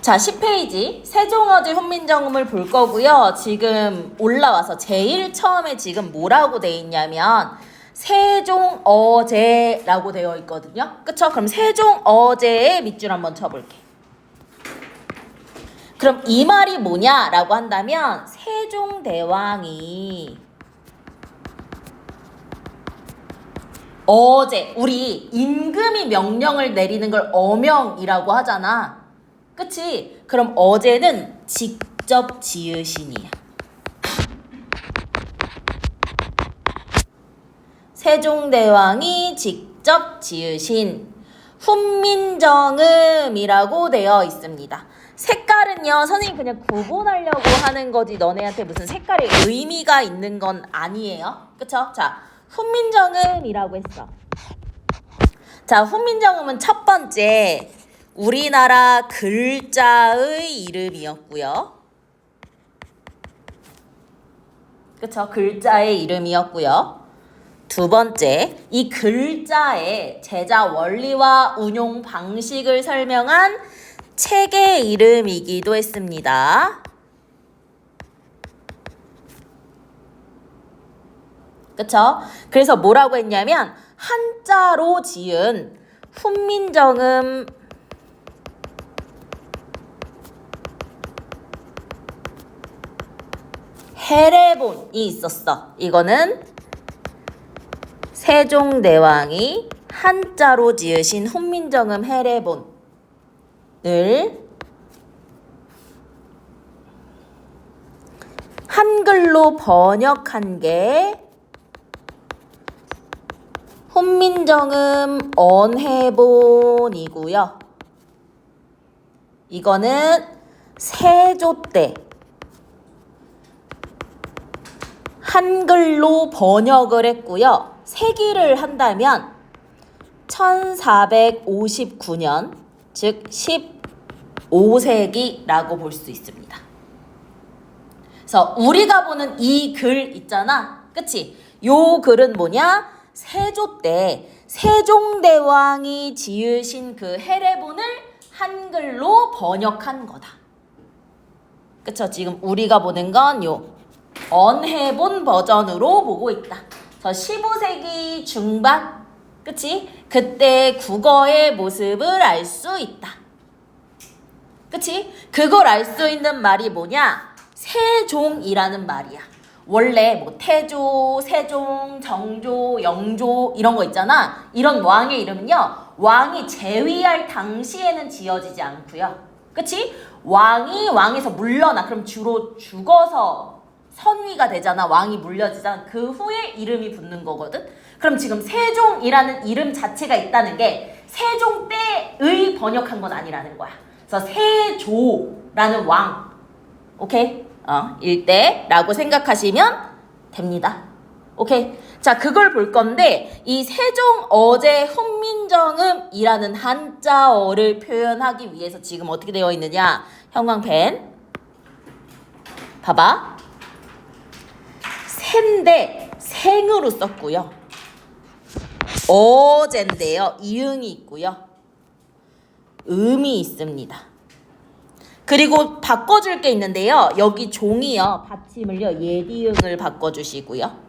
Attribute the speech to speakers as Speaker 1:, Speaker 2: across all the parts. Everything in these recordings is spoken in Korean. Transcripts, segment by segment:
Speaker 1: 자, 10페이지 세종어제 훈민정음을 볼 거고요. 지금 올라와서 제일 처음에 지금 뭐라고 돼 있냐면 세종어제라고 되어 있거든요. 그쵸? 그럼 세종어제의 밑줄 한번 쳐볼게. 그럼 이 말이 뭐냐라고 한다면 세종대왕이 어제 우리 임금이 명령을 내리는 걸 어명이라고 하잖아. 그치? 그럼 어제는 직접 지으신이야. 세종대왕이 직접 지으신 훈민정음이라고 되어 있습니다. 색깔은요, 선생님 그냥 구분하려고 하는 거지 너네한테 무슨 색깔의 의미가 있는 건 아니에요. 그쵸? 자, 훈민정음이라고 했어. 자, 훈민정음은 첫 번째 우리나라 글자의 이름이었고요. 그쵸? 글자의 이름이었고요. 두 번째, 이 글자의 제자 원리와 운용 방식을 설명한 책의 이름이기도 했습니다. 그쵸? 그래서 뭐라고 했냐면 한자로 지은 훈민정음 해례본이 있었어. 이거는 세종대왕이 한자로 지으신 훈민정음 해례본을 한글로 번역한 게 훈민정음 언해본이고요. 이거는 세조 때 한글로 번역을 했고요. 세기를 한다면 1459년, 즉 15세기라고 볼 수 있습니다. 그래서 우리가 보는 이 글 있잖아. 그치? 요 글은 뭐냐? 세조 때 세종대왕이 지으신 그 해례본을 한글로 번역한 거다. 그쵸? 지금 우리가 보는 건 요 언해본 버전으로 보고 있다. 15세기 중반, 그치? 그때 국어의 모습을 알 수 있다. 그치? 그걸 알 수 있는 말이 뭐냐? 세종이라는 말이야. 원래 뭐 태조, 세종, 정조, 영조 이런 거 있잖아. 이런 왕의 이름은요, 왕이 재위할 당시에는 지어지지 않고요. 그치? 왕이 왕에서 물러나. 그럼 주로 죽어서 선위가 되잖아. 왕이 물려지잖아. 그 후에 이름이 붙는 거거든. 그럼 지금 세종이라는 이름 자체가 있다는 게 세종 때의 번역한 건 아니라는 거야. 그래서 세조라는 왕, 오케이? 일대라고 생각하시면 됩니다. 오케이? 자, 그걸 볼 건데 이 세종어제 훈민정음이라는 한자어를 표현하기 위해서 지금 어떻게 되어 있느냐? 형광펜 봐봐. 센데 생으로 썼고요. 어제인데요. 이응이 있고요. 음이 있습니다. 그리고 바꿔줄 게 있는데요. 여기 종이요. 받침을요. 예디응을 바꿔주시고요.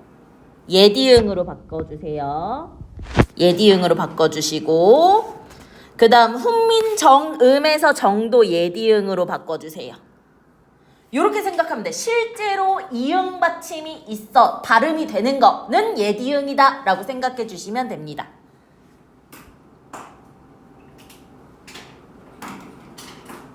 Speaker 1: 예디응으로 바꿔주세요. 예디응으로 바꿔주시고 그 다음 훈민정음에서 정도 예디응으로 바꿔주세요. 이렇게 생각하면 돼. 실제로 이응 받침이 있어 발음이 되는 거는 예디응이다 라고 생각해 주시면 됩니다.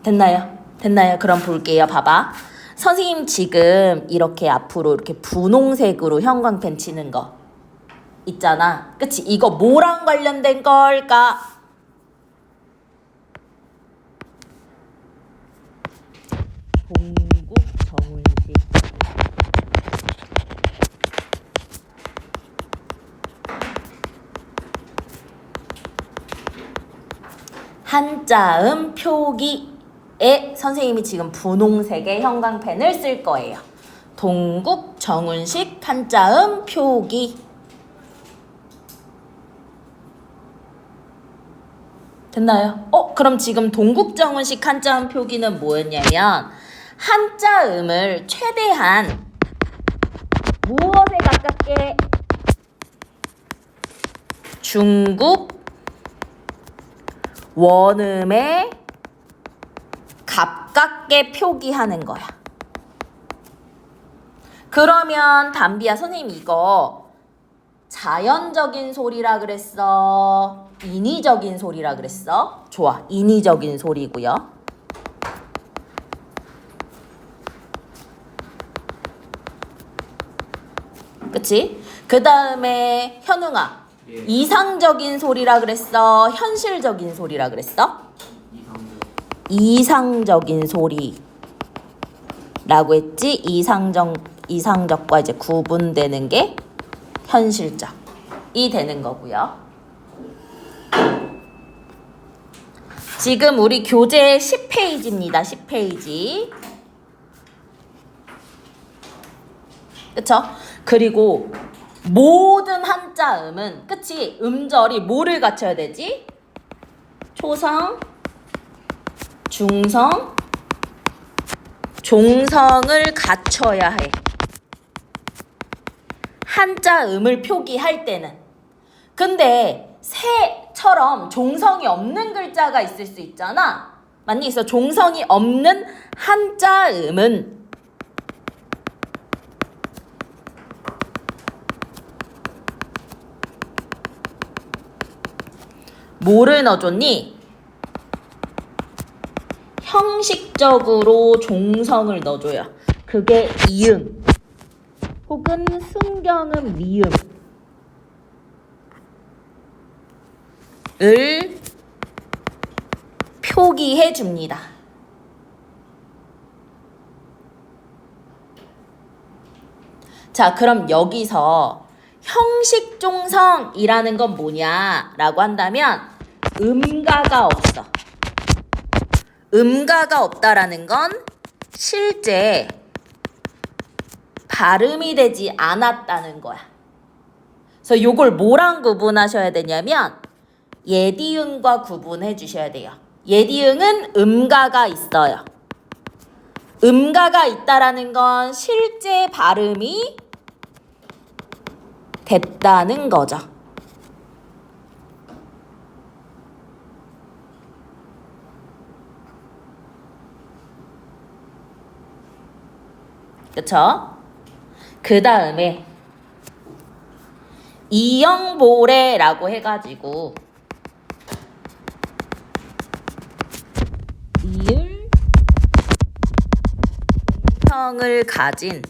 Speaker 1: 됐나요? 됐나요? 그럼 볼게요. 봐봐. 선생님 지금 이렇게 앞으로 이렇게 분홍색으로 형광펜 치는 거 있잖아. 그치? 이거 뭐랑 관련된 걸까? 동국 정운식. 한자음 표기에 선생님이 지금 분홍색의 형광펜을 쓸 거예요. 동국 정운식 한자음 표기. 됐나요? 그럼 지금 동국정운식 한자음 표기는 뭐였냐면 한자음을 최대한 무엇에 가깝게 중국 원음에 가깝게 표기하는 거야. 그러면 담비야 선생님 이거 자연적인 소리라 그랬어? 인위적인 소리라 그랬어? 좋아. 인위적인 소리고요. 그치? 그 다음에 현웅아.
Speaker 2: 예.
Speaker 1: 이상적인 소리라 그랬어? 현실적인 소리라 그랬어? 이상적인 소리라고 했지? 이상적과 이제 구분되는 게 현실적이 되는 거고요. 지금 우리 교재 10페이지입니다. 10페이지. 그쵸? 그리고 모든 한자음은 그치? 음절이 뭐를 갖춰야 되지? 초성, 중성, 종성을 갖춰야 해. 한자음을 표기할 때는. 근데 새처럼 종성이 없는 글자가 있을 수 있잖아. 맞니? 그래서 종성이 없는 한자음은 뭐를 넣어줬니? 형식적으로 종성을 넣어줘요. 그게 이응 혹은 순경음 미음을 표기해 줍니다. 자, 그럼 여기서 형식종성이라는 건 뭐냐라고 한다면 음가가 없어. 음가가 없다라는 건 실제 발음이 되지 않았다는 거야. 그래서 요걸 뭐랑 구분하셔야 되냐면 예디응과 구분해 주셔야 돼요. 예디응은 음가가 있어요. 음가가 있다라는 건 실제 발음이 됐다는 거죠. 그쵸? 그 다음에 이영보래라고 해가지고 이을 성을 가진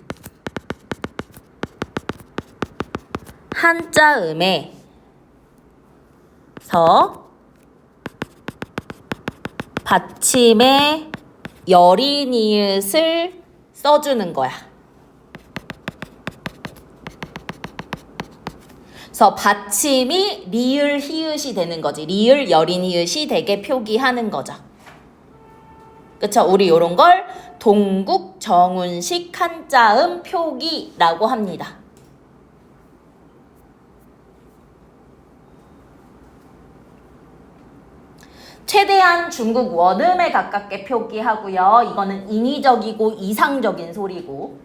Speaker 1: 한자음에서 받침에 여린 이읒을 써주는 거야. 그래서 받침이 리을 히읗이 되는 거지. 리을 여린 이읒이 되게 표기하는 거죠. 그쵸? 우리 요런 걸 동국 정운식 한자음 표기라고 합니다. 최대한 중국 원음에 가깝게 표기하고요. 이거는 인위적이고 이상적인 소리고,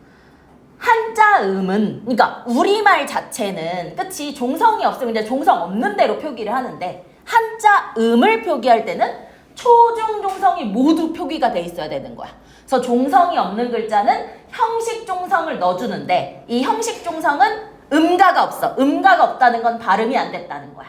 Speaker 1: 한자음은 그러니까 우리말 자체는 그치 종성이 없으면 이제 종성 없는 대로 표기를 하는데 한자음을 표기할 때는 초중 종성이 모두 표기가 돼 있어야 되는 거야. 그래서 종성이 없는 글자는 형식 종성을 넣어주는데 이 형식 종성은 음가가 없어. 음가가 없다는 건 발음이 안 됐다는 거야.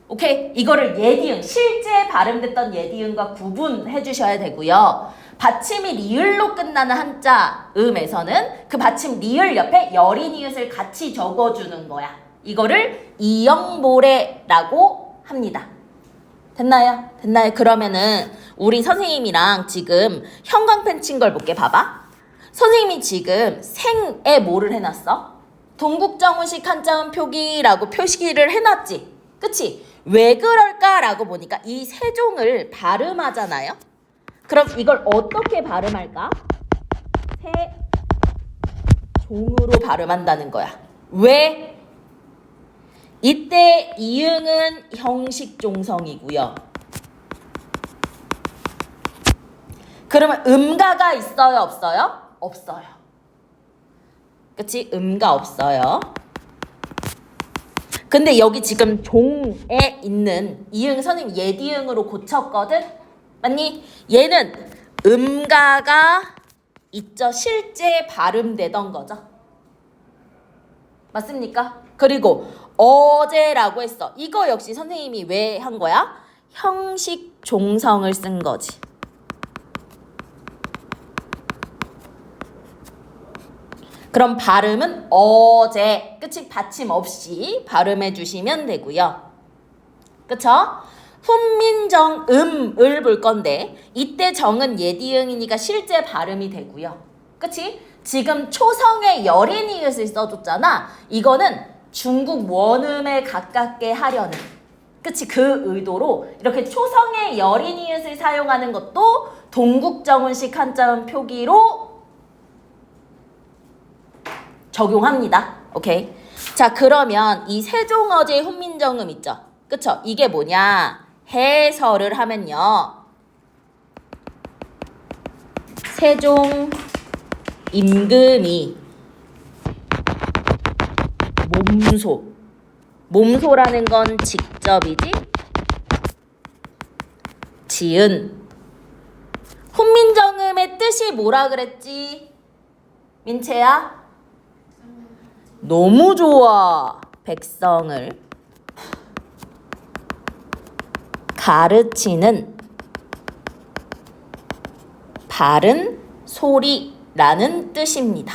Speaker 1: 오케이? 이거를 예디응, 실제 발음됐던 예디응과 구분해 주셔야 되고요. 받침이 리을로 끝나는 한자음에서는 그 받침 리을 옆에 여린 이읒을 같이 적어주는 거야. 이거를 이영모래라고 합니다. 됐나요? 됐나요? 그러면은 우리 선생님이랑 지금 형광펜 친 걸 볼게. 봐봐. 선생님이 지금 생에 뭐를 해놨어? 동국정운식 한자음 표기라고 표시를 해놨지? 그치? 왜 그럴까라고 보니까 이 세종을 발음하잖아요. 그럼 이걸 어떻게 발음할까? 세종으로 발음한다는 거야. 왜? 이때 이응은 형식 종성이고요. 그러면 음가가 있어요, 없어요? 없어요. 그치? 음가 없어요. 근데 여기 지금 종에 있는 이응 선생님 예디응으로 고쳤거든? 맞니? 얘는 음가가 있죠. 실제 발음되던 거죠. 맞습니까? 그리고 어제라고 했어. 이거 역시 선생님이 왜 한 거야? 형식 종성을 쓴 거지. 그럼 발음은 어제, 끝이 받침 없이 발음해 주시면 되고요. 그쵸? 훈민정 음을 볼 건데 이때 정은 예디응이니까 실제 발음이 되고요. 그치? 지금 초성의 여린 이읒을 써줬잖아. 이거는 중국 원음에 가깝게 하려는, 그치? 그 의도로 이렇게 초성의 여린 이읒을 사용하는 것도 동국정운식 한자음 표기로 적용합니다. 오케이. 자, 그러면 이 세종어제의 훈민정음 있죠? 그쵸? 이게 뭐냐? 해설을 하면요. 세종 임금이 몸소라는 건 직접이지? 지은 훈민정음의 뜻이 뭐라 그랬지? 민채야? 너무 좋아. 백성을 가르치는 바른 소리라는 뜻입니다.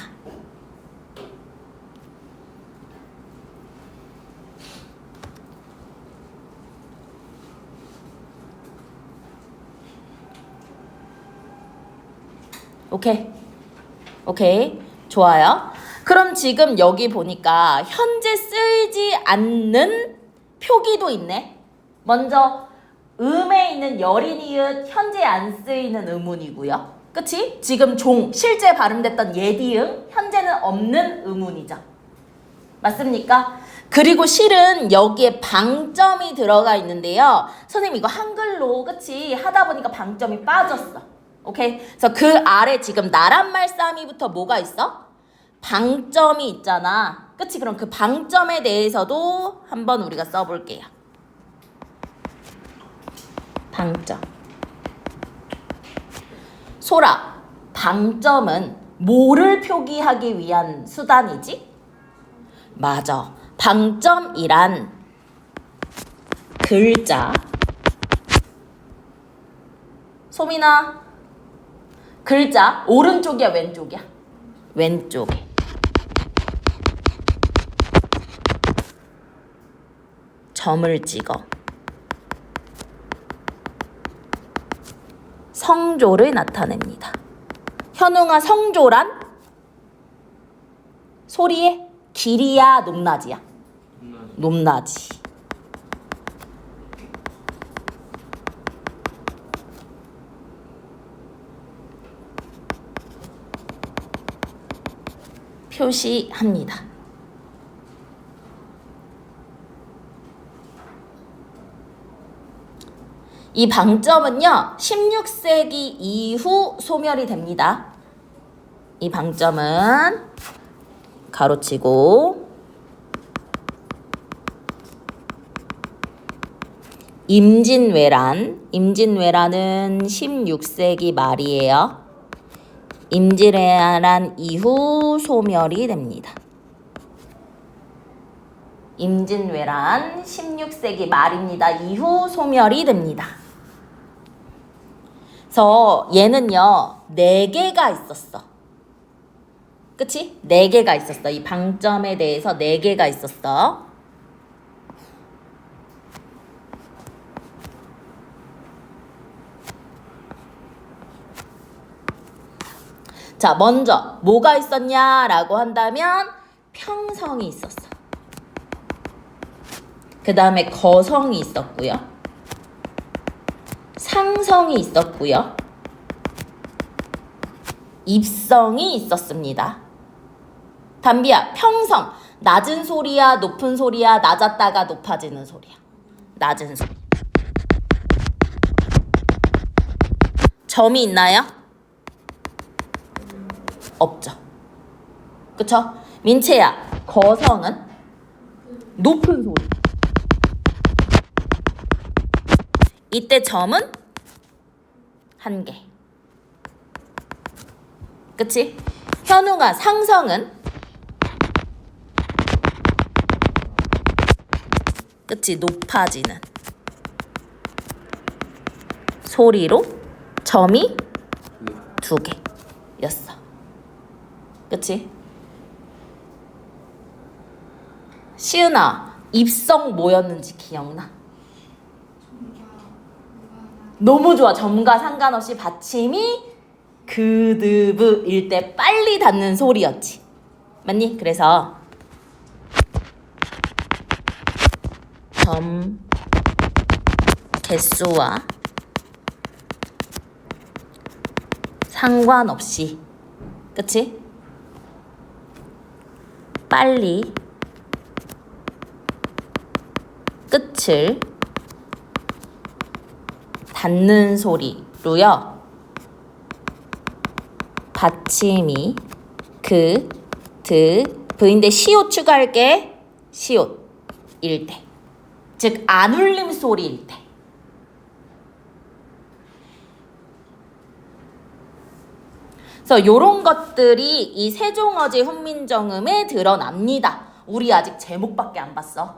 Speaker 1: 오케이. 오케이. 좋아요. 그럼 지금 여기 보니까 현재 쓰이지 않는 표기도 있네. 먼저 음에 있는 여린 이읒 현재 안 쓰이는 의문이고요. 그치? 지금 종 실제 발음됐던 예디응 현재는 없는 의문이죠. 맞습니까? 그리고 실은 여기에 방점이 들어가 있는데요. 선생님 이거 한글로 그치? 하다 보니까 방점이 빠졌어. 오케이? 그래서 그 아래 지금 나란 말싸미부터 뭐가 있어? 방점이 있잖아. 그치? 그럼 그 방점에 대해서도 한번 우리가 써볼게요. 방점. 소라, 방점은 뭐를 표기하기 위한 수단이지? 맞아. 방점이란 글자. 소민아, 글자 오른쪽이야, 왼쪽이야? 왼쪽에. 점을 찍어. 성조를 나타냅니다. 현웅아, 성조란? 소리의 길이야, 높낮이야? 높낮이. 표시합니다. 이 방점은요, 16세기 이후 소멸이 됩니다. 이 방점은 가로치고 임진왜란, 임진왜란은 16세기 말이에요. 임진왜란 이후 소멸이 됩니다. 임진왜란 16세기 말입니다. 이후 소멸이 됩니다. 그래서 얘는요 4개가 있었어. 그치? 4개가 있었어. 이 방점에 대해서 4개가 있었어. 자, 먼저 뭐가 있었냐라고 한다면 평성이 있었어. 그 다음에 거성이 있었고요. 상성이 있었고요. 입성이 있었습니다. 담비야, 평성. 낮은 소리야, 높은 소리야, 낮았다가 높아지는 소리야. 낮은 소리. 점이 있나요? 없죠. 그쵸? 민채야, 거성은 높은 소리. 이때 점은 한 개. 그치? 현웅아, 상성은 그치? 높아지는 소리로 점이 두 개였어. 그치? 시은아, 입성 뭐였는지 기억나? 너무 좋아. 점과 상관없이 받침이 그드브일 때 빨리 닿는 소리였지. 맞니? 그래서 점 개수와 상관없이, 그치? 빨리 끝을 닿는 소리로요. 받침이 그, 드, 브인데 시옷 추가할게. 시옷일 때. 즉 안 울림 소리일 때. 그래서 요런 것들이 이 세종어제 훈민정음에 드러납니다. 우리 아직 제목밖에 안 봤어.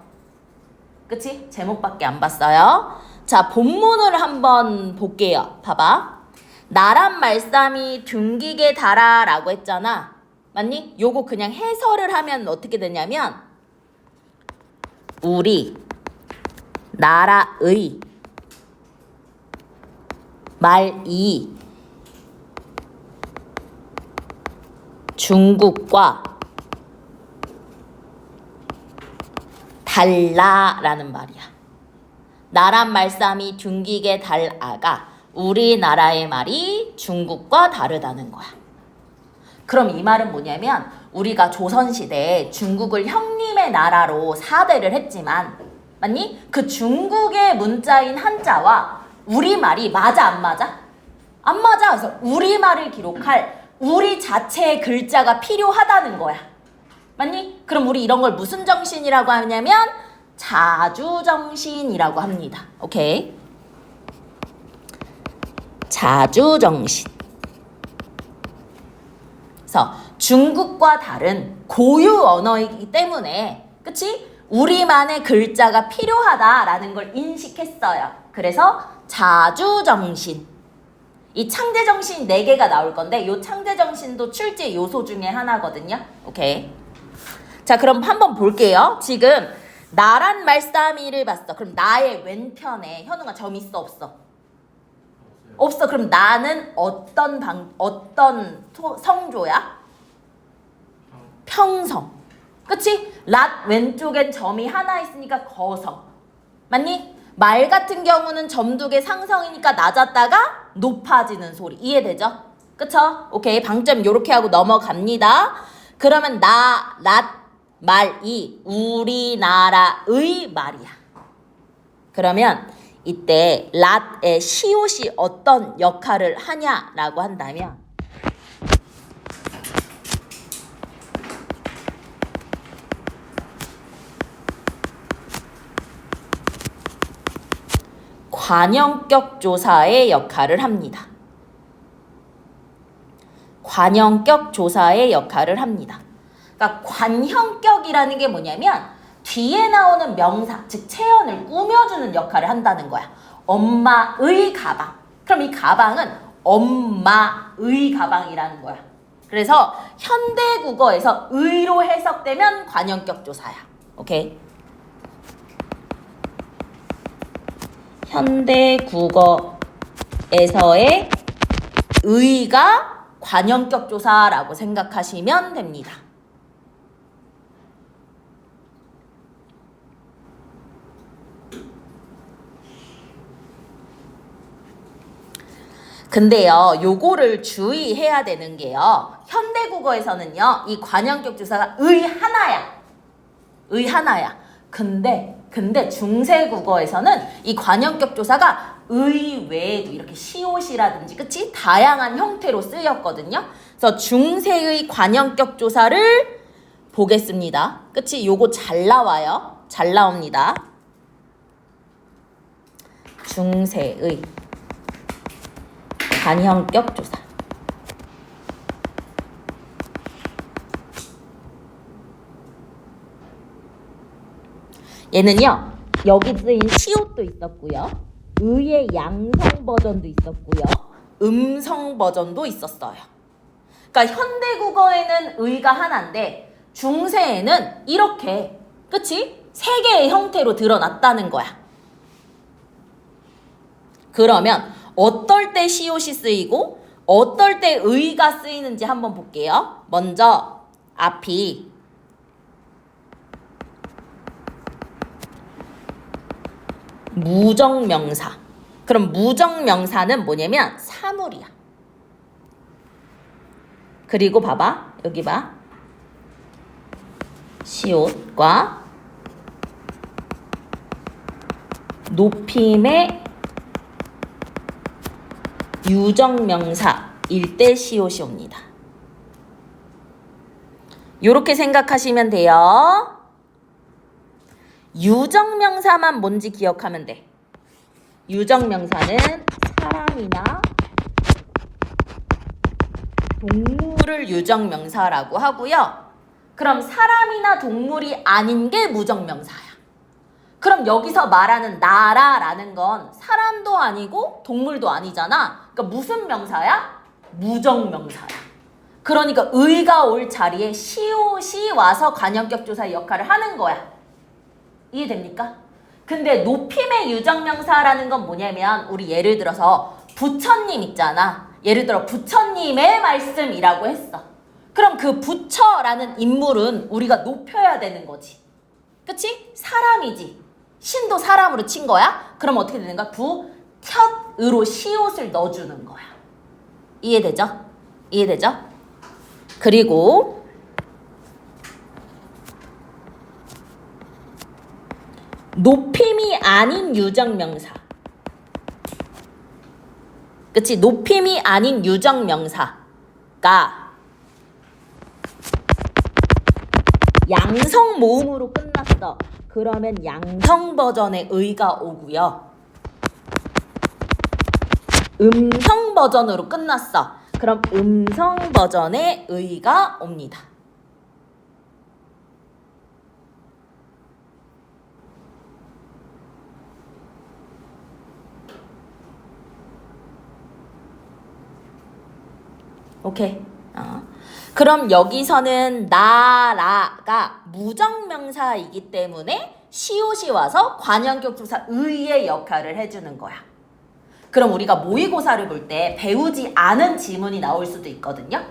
Speaker 1: 그치? 제목밖에 안 봤어요. 자, 본문을 한번 볼게요. 봐봐. 나란 말씀이 둥기게 달아 라고 했잖아. 맞니? 요거 그냥 해설을 하면 어떻게 되냐면 우리 나라의 말이 중국과 달라라는 말이야. 나란 말씀이 둥기게 달아가 우리나라의 말이 중국과 다르다는 거야. 그럼 이 말은 뭐냐면 우리가 조선시대에 중국을 형님의 나라로 사대를 했지만 맞니? 그 중국의 문자인 한자와 우리말이 맞아 안 맞아? 안 맞아. 그래서 우리말을 기록할 우리 자체의 글자가 필요하다는 거야. 맞니? 그럼 우리 이런 걸 무슨 정신이라고 하냐면 자주정신이라고 합니다. 오케이? 자주정신. 그래서 중국과 다른 고유 언어이기 때문에 그치? 우리만의 글자가 필요하다라는 걸 인식했어요. 그래서 자주정신. 이 창제정신 4개가 나올 건데 이 창제정신도 출제 요소 중에 하나거든요. 오케이. 자, 그럼 한번 볼게요. 지금 나란 말싸미를 봤어. 그럼 나의 왼편에 현우가 점 있어 없어? 없어. 그럼 나는 어떤 성조야? 평성. 그치? 랏 왼쪽엔 점이 하나 있으니까 거성. 맞니? 말 같은 경우는 점 2개 상성이니까 낮았다가 높아지는 소리. 이해되죠? 그쵸? 오케이. 방점 요렇게 하고 넘어갑니다. 그러면 나, 랏, 말이 우리나라의 말이야. 그러면 이때 랏의 시옷이 어떤 역할을 하냐라고 한다면 관형격 조사의 역할을 합니다. 관형격 조사의 역할을 합니다. 그러니까 관형격이라는 게 뭐냐면 뒤에 나오는 명사, 즉 체언을 꾸며주는 역할을 한다는 거야. 엄마의 가방. 그럼 이 가방은 엄마의 가방이라는 거야. 그래서 현대국어에서 의로 해석되면 관형격 조사야. 오케이? 현대국어에서의 의가 관형격 조사라고 생각하시면 됩니다. 근데요, 요거를 주의해야 되는 게요. 현대국어에서는요, 이 관형격 조사가 의 하나야. 의 하나야. 근데 중세국어에서는 이 관형격 조사가 의 외에도 이렇게 시옷이라든지 그치? 다양한 형태로 쓰였거든요. 그래서 중세의 관형격 조사를 보겠습니다. 그치? 요거 잘 나와요. 잘 나옵니다. 중세의 관형격 조사. 얘는요. 여기 쓰인 시옷도 있었고요. 의의 양성 버전도 있었고요. 음성 버전도 있었어요. 그러니까 현대 국어에는 의가 하나인데 중세에는 이렇게 그치? 세 개의 형태로 드러났다는 거야. 그러면 어떨 때 시옷이 쓰이고 어떨 때 의가 쓰이는지 한번 볼게요. 먼저 앞이 무정명사. 그럼 무정명사는 뭐냐면 사물이야. 그리고 봐봐. 여기 봐. 시옷과 높임의 유정명사일 때 시옷이 옵니다. 요렇게 생각하시면 돼요. 유정명사만 뭔지 기억하면 돼. 유정명사는 사람이나 동물을 유정명사라고 하고요. 그럼 사람이나 동물이 아닌 게 무정명사야. 그럼 여기서 말하는 나라라는 건 사람도 아니고 동물도 아니잖아. 그러니까 무슨 명사야? 무정명사야. 그러니까 의가 올 자리에 시옷이 와서 관형격 조사의 역할을 하는 거야. 이해됩니까? 근데 높임의 유정명사라는 건 뭐냐면 우리 예를 들어서 부처님 있잖아. 예를 들어 부처님의 말씀이라고 했어. 그럼 그 부처라는 인물은 우리가 높여야 되는 거지. 그치? 사람이지. 신도 사람으로 친 거야? 그럼 어떻게 되는 거야? 부텟으로 시옷을 넣어주는 거야. 이해되죠? 이해되죠? 그리고 높임이 아닌 유정명사. 그치? 높임이 아닌 유정명사가 양성 모음으로 끝났어. 그러면 양성 버전의 의가 오고요. 음성 버전으로 끝났어. 그럼 음성 버전의 의가 옵니다. 오케이. 그럼 여기서는 나라가 무정명사이기 때문에 시옷이 와서 관형격 조사 의의 역할을 해주는 거야. 그럼 우리가 모의고사를 볼 때 배우지 않은 지문이 나올 수도 있거든요.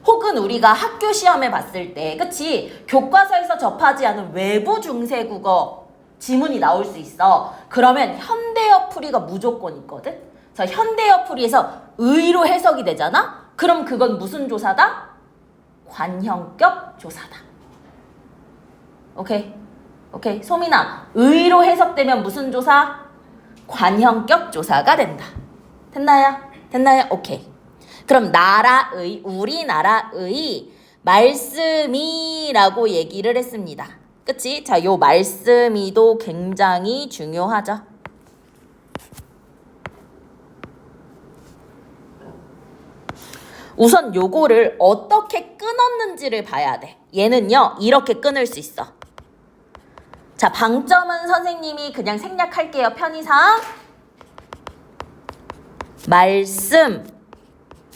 Speaker 1: 혹은 우리가 학교 시험에 봤을 때 그치? 교과서에서 접하지 않은 외부 중세국어 지문이 나올 수 있어. 그러면 현대어 풀이가 무조건 있거든. 자, 현대어 풀이에서 의로 해석이 되잖아. 그럼 그건 무슨 조사다? 관형격 조사다. 오케이? 오케이. 소민아, 의로 해석되면 무슨 조사? 관형격 조사가 된다. 됐나요? 됐나요? 오케이. 그럼 나라의, 우리나라의 말씀이라고 얘기를 했습니다. 그치? 자, 요 말씀이도 굉장히 중요하죠. 우선 요거를 어떻게 끊었는지를 봐야 돼. 얘는요, 이렇게 끊을 수 있어. 자, 방점은 선생님이 그냥 생략할게요. 편의상. 말씀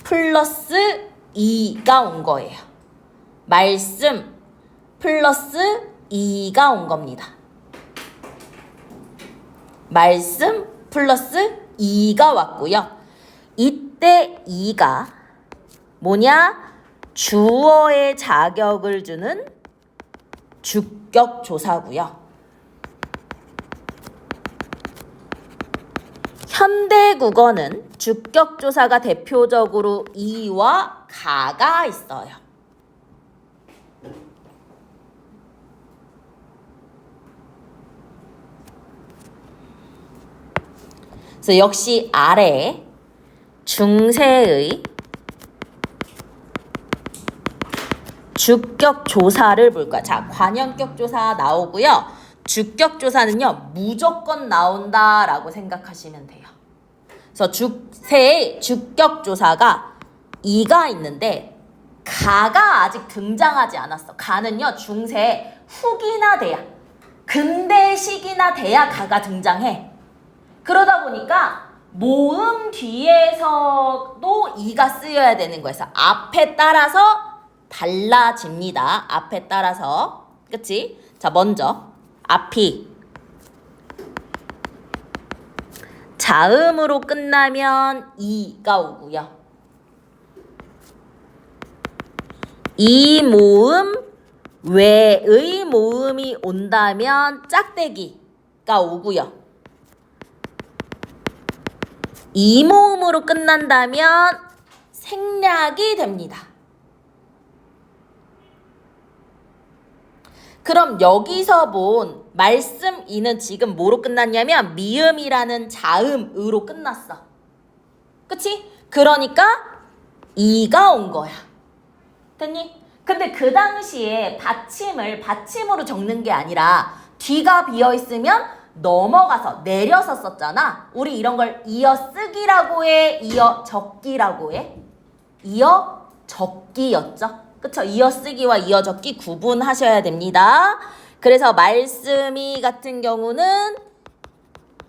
Speaker 1: 플러스 2가 온 거예요. 말씀 플러스 2가 온 겁니다. 말씀 플러스 2가 왔고요. 이때 2가 뭐냐? 주어의 자격을 주는 주격 조사고요. 현대 국어는 주격 조사가 대표적으로 이와 가가 있어요. 그래서 역시 아래 중세의 주격 조사를 볼 거야. 자, 관형격 조사 나오고요. 주격 조사는요, 무조건 나온다라고 생각하시면 돼요. 그래서 중세의 주격 조사가 이가 있는데 가가 아직 등장하지 않았어. 가는요, 중세 후기나 돼야, 근대식이나 돼야 가가 등장해. 그러다 보니까 모음 뒤에서도 이가 쓰여야 되는 거예요. 그래서 앞에 따라서 달라집니다. 앞에 따라서. 그치? 자, 먼저 앞이 자음으로 끝나면 이가 오고요. 이 모음 외의 모음이 온다면 짝대기가 오고요. 이 모음으로 끝난다면 생략이 됩니다. 그럼 여기서 본 말씀 이는 지금 뭐로 끝났냐면 미음이라는 자음으로 끝났어. 그치? 그러니까 이가 온 거야. 됐니? 근데 그 당시에 받침을 받침으로 적는 게 아니라 뒤가 비어있으면 넘어가서 내려서 썼잖아. 우리 이런 걸 이어쓰기라고 해, 이어적기라고 해? 이어적기였죠? 그쵸? 이어쓰기와 이어적기 구분하셔야 됩니다. 그래서 말씀이 같은 경우는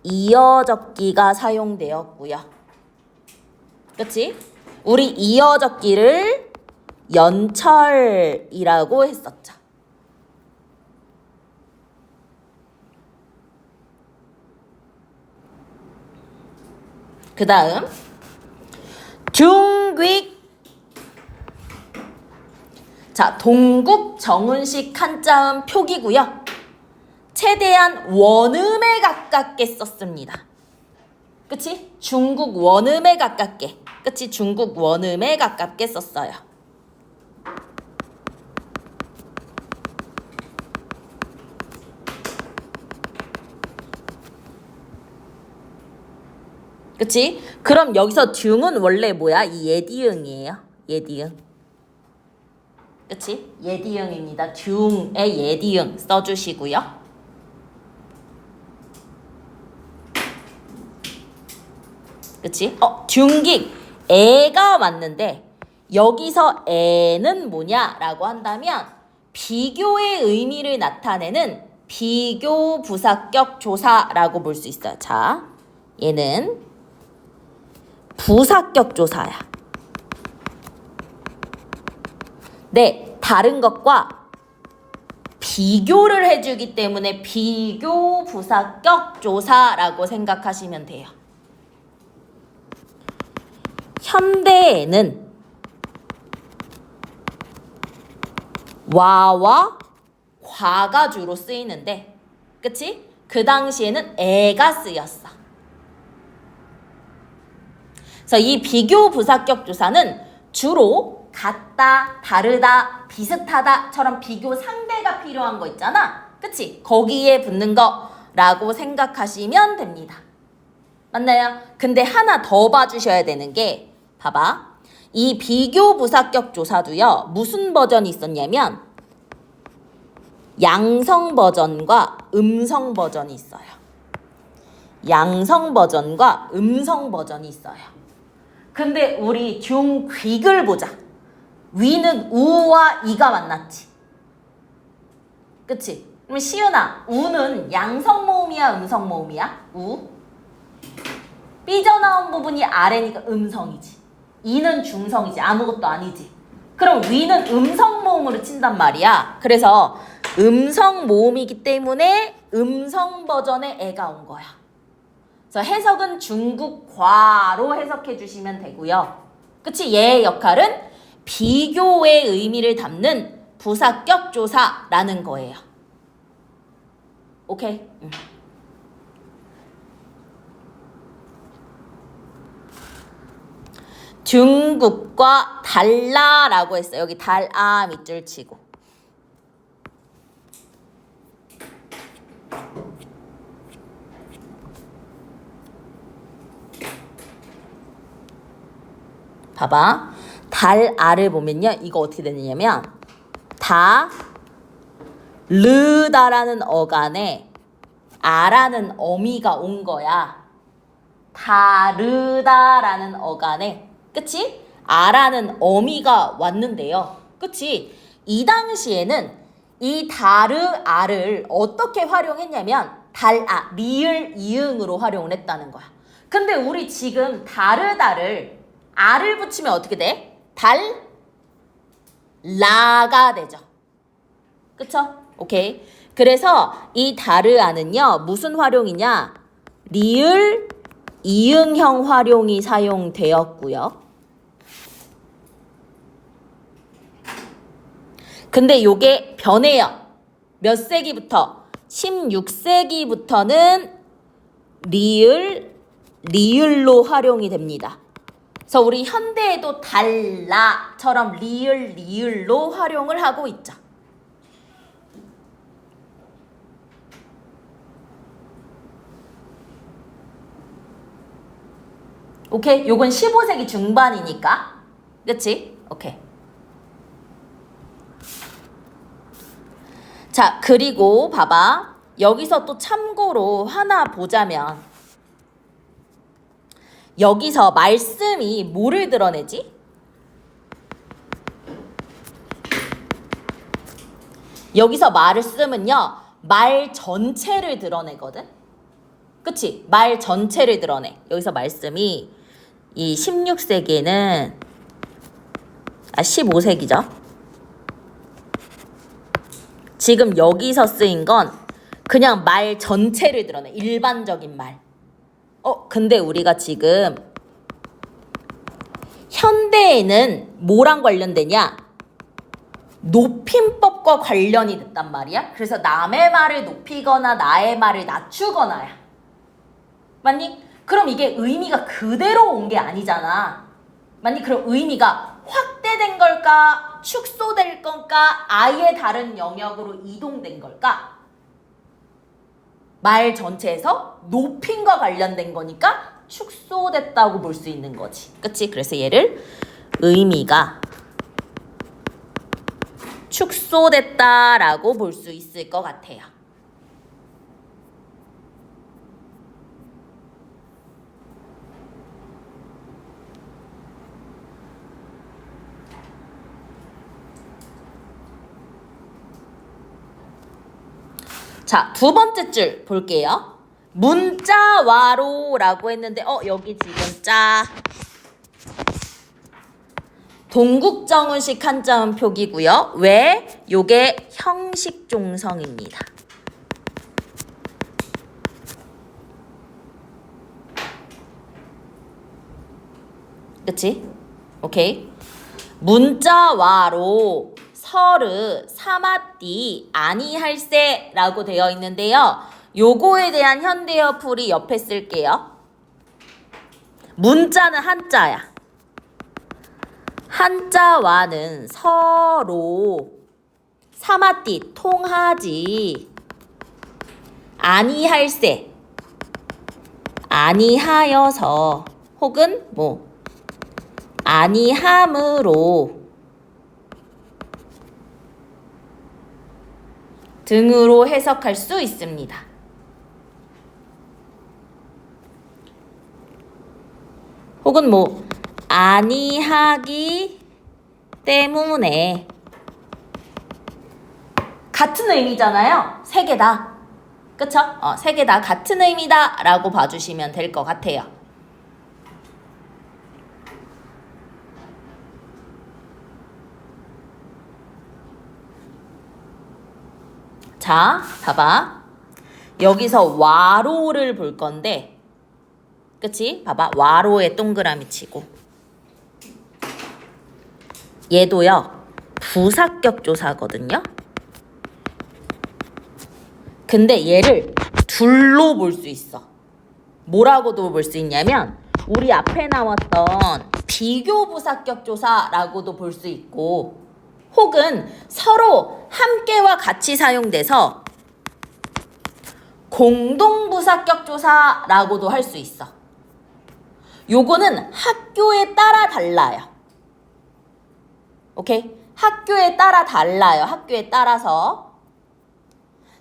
Speaker 1: 이어적기가 사용되었고요. 그치? 우리 이어적기를 연철이라고 했었죠. 그 다음 중귀. 자, 동국 정운식 한자음 표기고요. 최대한 원음에 가깝게 썼습니다. 그치? 중국 원음에 가깝게. 그치? 중국 원음에 가깝게 썼어요. 그치? 그럼 여기서 듀은 원래 뭐야? 이 예디응이에요. 예디응. 그치? 예디응입니다. 듀의 예디응 써주시고요. 그치? 듀깃 애가 왔는데 여기서 애는 뭐냐라고 한다면 비교의 의미를 나타내는 비교 부사격 조사라고 볼 수 있어요. 자, 얘는 부사격 조사야. 네, 다른 것과 비교를 해주기 때문에 비교 부사격 조사라고 생각하시면 돼요. 현대에는 와와 과가 주로 쓰이는데, 그치? 그 당시에는 애가 쓰였어. 그래서 이 비교 부사격 조사는 주로 같다, 다르다, 비슷하다처럼 비교 상대가 필요한 거 있잖아. 그치? 거기에 붙는 거라고 생각하시면 됩니다. 맞나요? 근데 하나 더 봐주셔야 되는 게, 봐봐. 이 비교 부사격 조사도요, 무슨 버전이 있었냐면 양성 버전과 음성 버전이 있어요. 양성 버전과 음성 버전이 있어요. 근데 우리 중귀을 보자. 위는 우와 이가 만났지. 그치? 그럼 시은아, 우는 양성 모음이야, 음성 모음이야? 우? 삐져나온 부분이 아래니까 음성이지. 이는 중성이지. 아무것도 아니지. 그럼 위는 음성 모음으로 친단 말이야. 그래서 음성 모음이기 때문에 음성 버전의 애가 온 거야. 그래서 해석은 중국과로 해석해 주시면 되고요. 그치? 얘의 역할은 비교의 의미를 담는 부사격 조사라는 거예요. 오케이? 중국과 달라라고 했어요. 여기 달아 밑줄 치고. 봐봐. 달아를 보면요. 이거 어떻게 되느냐면 다르다라는 어간에 아라는 어미가 온 거야. 다르다라는 어간에, 그치? 아라는 어미가 왔는데요. 그치? 이 당시에는 이 다르아를 어떻게 활용했냐면 달아, 리을 이응으로 활용을 했다는 거야. 근데 우리 지금 다르다를 아를 붙이면 어떻게 돼? 달라가 되죠. 그쵸? 오케이. 그래서 이 다르아는요, 무슨 활용이냐? 리을 이응형 활용이 사용되었고요. 근데 요게 변해요. 몇 세기부터? 16세기부터는 리을로 활용이 됩니다. 그래서 우리 현대에도 달라처럼 리을로 활용을 하고 있죠. 오케이? 요건 15세기 중반이니까. 그치? 오케이. 자, 그리고 봐봐. 여기서 또 참고로 하나 보자면 여기서 말씀이 뭐를 드러내지? 여기서 말씀은요, 말 전체를 드러내거든? 그치? 말 전체를 드러내. 여기서 말씀이 이 16세기에는 15세기죠. 지금 여기서 쓰인 건 그냥 말 전체를 드러내. 일반적인 말. 근데 우리가 지금 현대에는 뭐랑 관련되냐? 높임법과 관련이 됐단 말이야. 그래서 남의 말을 높이거나 나의 말을 낮추거나야. 맞니? 그럼 이게 의미가 그대로 온 게 아니잖아. 맞니? 그럼 의미가 확대된 걸까? 축소될 건가? 아예 다른 영역으로 이동된 걸까? 말 전체에서 높임과 관련된 거니까 축소됐다고 볼 수 있는 거지. 그치? 그래서 얘를 의미가 축소됐다라고 볼 수 있을 것 같아요. 자, 두 번째 줄 볼게요. 문자와로라고 했는데 여기 지금 자 동국정운식 한자음 표기고요. 왜? 요게 형식 종성입니다. 그치? 오케이. 문자와로 서르 사마띠 아니할세 라고 되어 있는데요. 요거에 대한 현대어 풀이 옆에 쓸게요. 문자는 한자야. 한자와는 서로 사마띠 통하지 아니할세 아니하여서 혹은 뭐 아니함으로 등으로 해석할 수 있습니다. 혹은 뭐 아니하기 때문에 같은 의미잖아요. 세 개 다. 그쵸? 세 개 다 같은 의미다 라고 봐주시면 될 것 같아요. 자, 봐봐. 여기서 와로를 볼 건데, 그치? 봐봐. 와로에 동그라미 치고. 얘도요, 부사격 조사거든요? 근데 얘를 둘로 볼 수 있어. 뭐라고도 볼 수 있냐면, 우리 앞에 나왔던 비교 부사격 조사라고도 볼 수 있고, 혹은 서로 함께와 같이 사용돼서 공동부사격 조사라고도 할 수 있어. 요거는 학교 학교에 따라 달라요. 오케이? 학교에 따라 달라요. 학교에 따라서.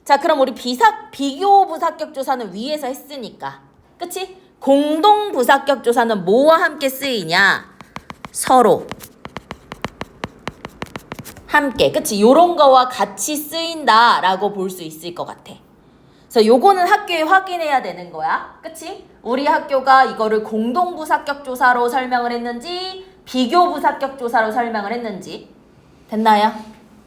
Speaker 1: 자, 그럼 우리 비교 부사격 조사는 위에서 했으니까. 그치? 공동 부사격 조사는 뭐와 함께 쓰이냐? 서로. 함께. 그치? 요런 거와 같이 쓰인다라고 볼 수 있을 것 같아. 그래서 요거는 학교에 확인해야 되는 거야. 그치? 우리 학교가 이거를 공동 부사격 조사로 설명을 했는지 비교 부사격 조사로 설명을 했는지 됐나요?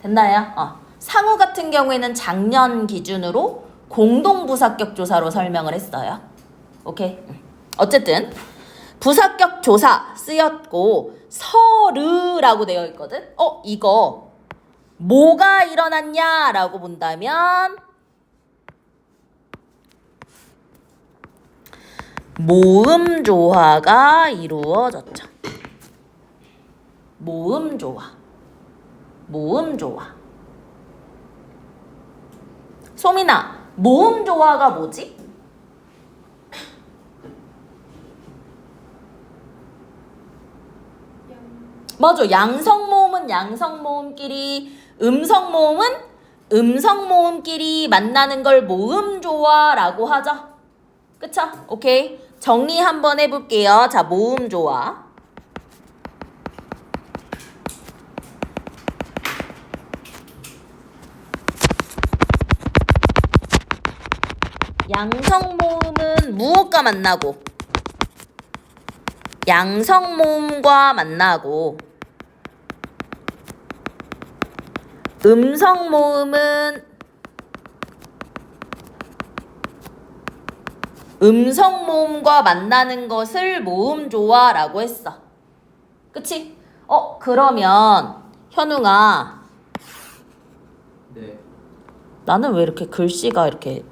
Speaker 1: 됐나요? 상우 같은 경우에는 작년 기준으로 공동 부사격 조사로 설명을 했어요. 오케이? 어쨌든 부사격 조사 쓰였고 서르라고 되어 있거든. 이거 뭐가 일어났냐라고 본다면 모음 조화가 이루어졌죠. 모음 조화. 모음 조화. 소민아, 모음 조화가 뭐지? 맞아. 양성 모음은 양성 모음끼리, 음성 모음은 음성 모음끼리 만나는 걸 모음 조화라고 하죠. 그쵸? 오케이. 정리 한번 해볼게요. 자, 모음 조화. 양성 모음은 무엇과 만나고? 양성 모음과 만나고, 음성 모음은 음성 모음과 만나는 것을 모음 조화라고 했어. 그치? 그러면 현웅아.
Speaker 2: 네.
Speaker 1: 나는 왜 이렇게 글씨가 이렇게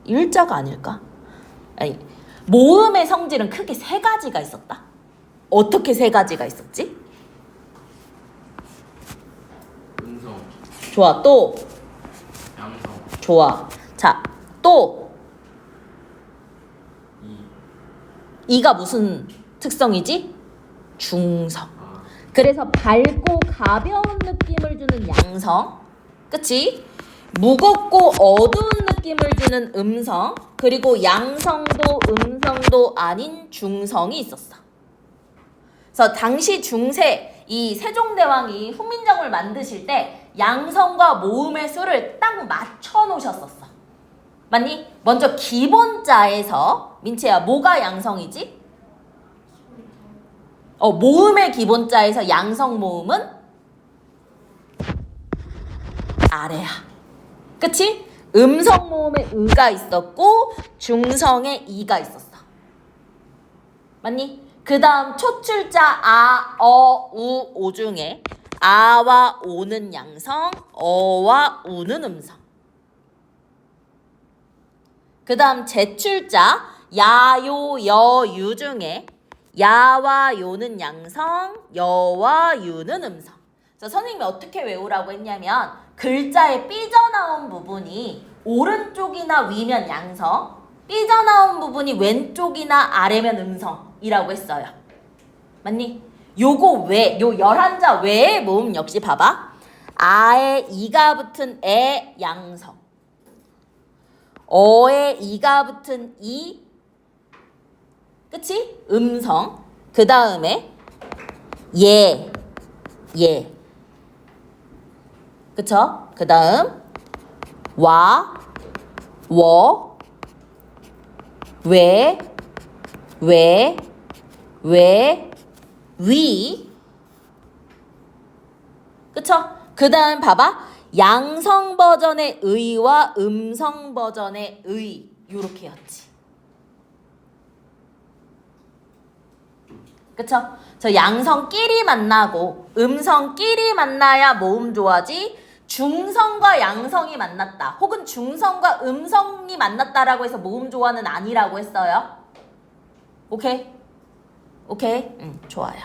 Speaker 1: 일자가 아닐까? 아니, 모음의 성질은 크게 세 가지가 있었다. 어떻게 세 가지가 있었지?
Speaker 2: 음성,
Speaker 1: 좋아. 또.
Speaker 2: 양성,
Speaker 1: 좋아. 자, 또. 이가 무슨 특성이지? 중성. 그래서 밝고 가벼운 느낌을 주는 양성. 그치? 무겁고 어두운 느낌을 주는 음성. 그리고 양성도 음성도 아닌 중성이 있었어. 그래서 당시 중세 이 세종대왕이 훈민정음을 만드실 때 양성과 모음의 수를 딱 맞춰 놓으셨었어. 맞니? 먼저 기본자에서 민채야 뭐가 양성이지? 모음의 기본자에서 양성 모음은 아래야. 그치? 음성 모음에 으가 있었고 중성에 이가 있었어. 맞니? 그 다음 초출자 아, 우, 오 중에 아와 오는 양성, 어와 우는 음성. 그 다음 제출자 야, 요, 여, 유 중에 야와 요는 양성, 여와 유는 음성. 자, 선생님이 어떻게 외우라고 했냐면 글자에 삐져나온 부분이 오른쪽이나 위면 양성, 삐져나온 부분이 왼쪽이나 아래면 음성이라고 했어요. 맞니? 요거 외, 요 11자 외의 모음 역시 봐봐. 아에 이가 붙은 에 양성, 어에 이가 붙은 이, 그치? 음성. 그 다음에 예. 그쵸? 그 다음 와, 워, 왜, 위. 그쵸? 그 다음 봐봐. 양성 버전의 의와 음성 버전의 의. 요렇게였지. 그쵸? 저 양성끼리 만나고 음성끼리 만나야 모음 조화지. 중성과 양성이 만났다. 혹은 중성과 음성이 만났다라고 해서 모음 조화는 아니라고 했어요. 오케이? 좋아요.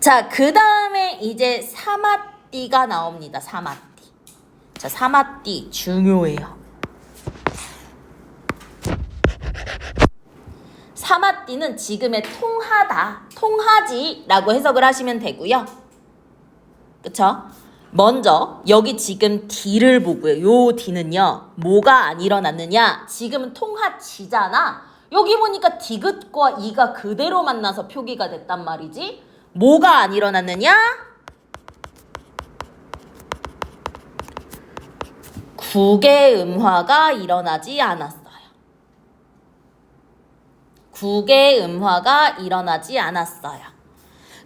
Speaker 1: 자, 그 다음에 이제 사마띠가 나옵니다. 사마띠. 자, 사마띠 중요해요. 사마띠 통하띠는 지금의 통하다, 통하지라고 해석을 하시면 되고요. 그쵸? 먼저 여기 지금 D를 보고요. 요 D는요. 뭐가 안 일어났느냐? 지금은 통하지잖아. 여기 보니까 디귿과 이가 그대로 만나서 표기가 됐단 말이지. 뭐가 안 일어났느냐? 국의 음화가 일어나지 않았어요. 국의 음화가 일어나지 않았어요.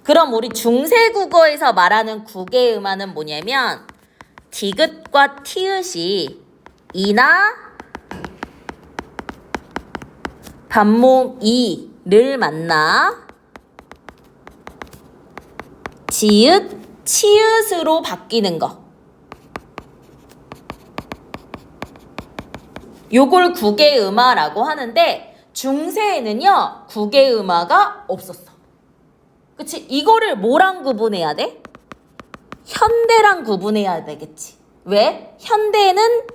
Speaker 1: 그럼 우리 중세국어에서 말하는 국의 음화는 뭐냐면 디귿과 티읕이 이나 반목 이를 만나 지읒, 치읒으로 바뀌는 거. 요걸 국의 음화라고 하는데 중세에는요 국의 음화가 없었어. 그치? 이거를 뭐랑 구분해야 돼? 현대랑 구분해야 되겠지. 왜? 현대는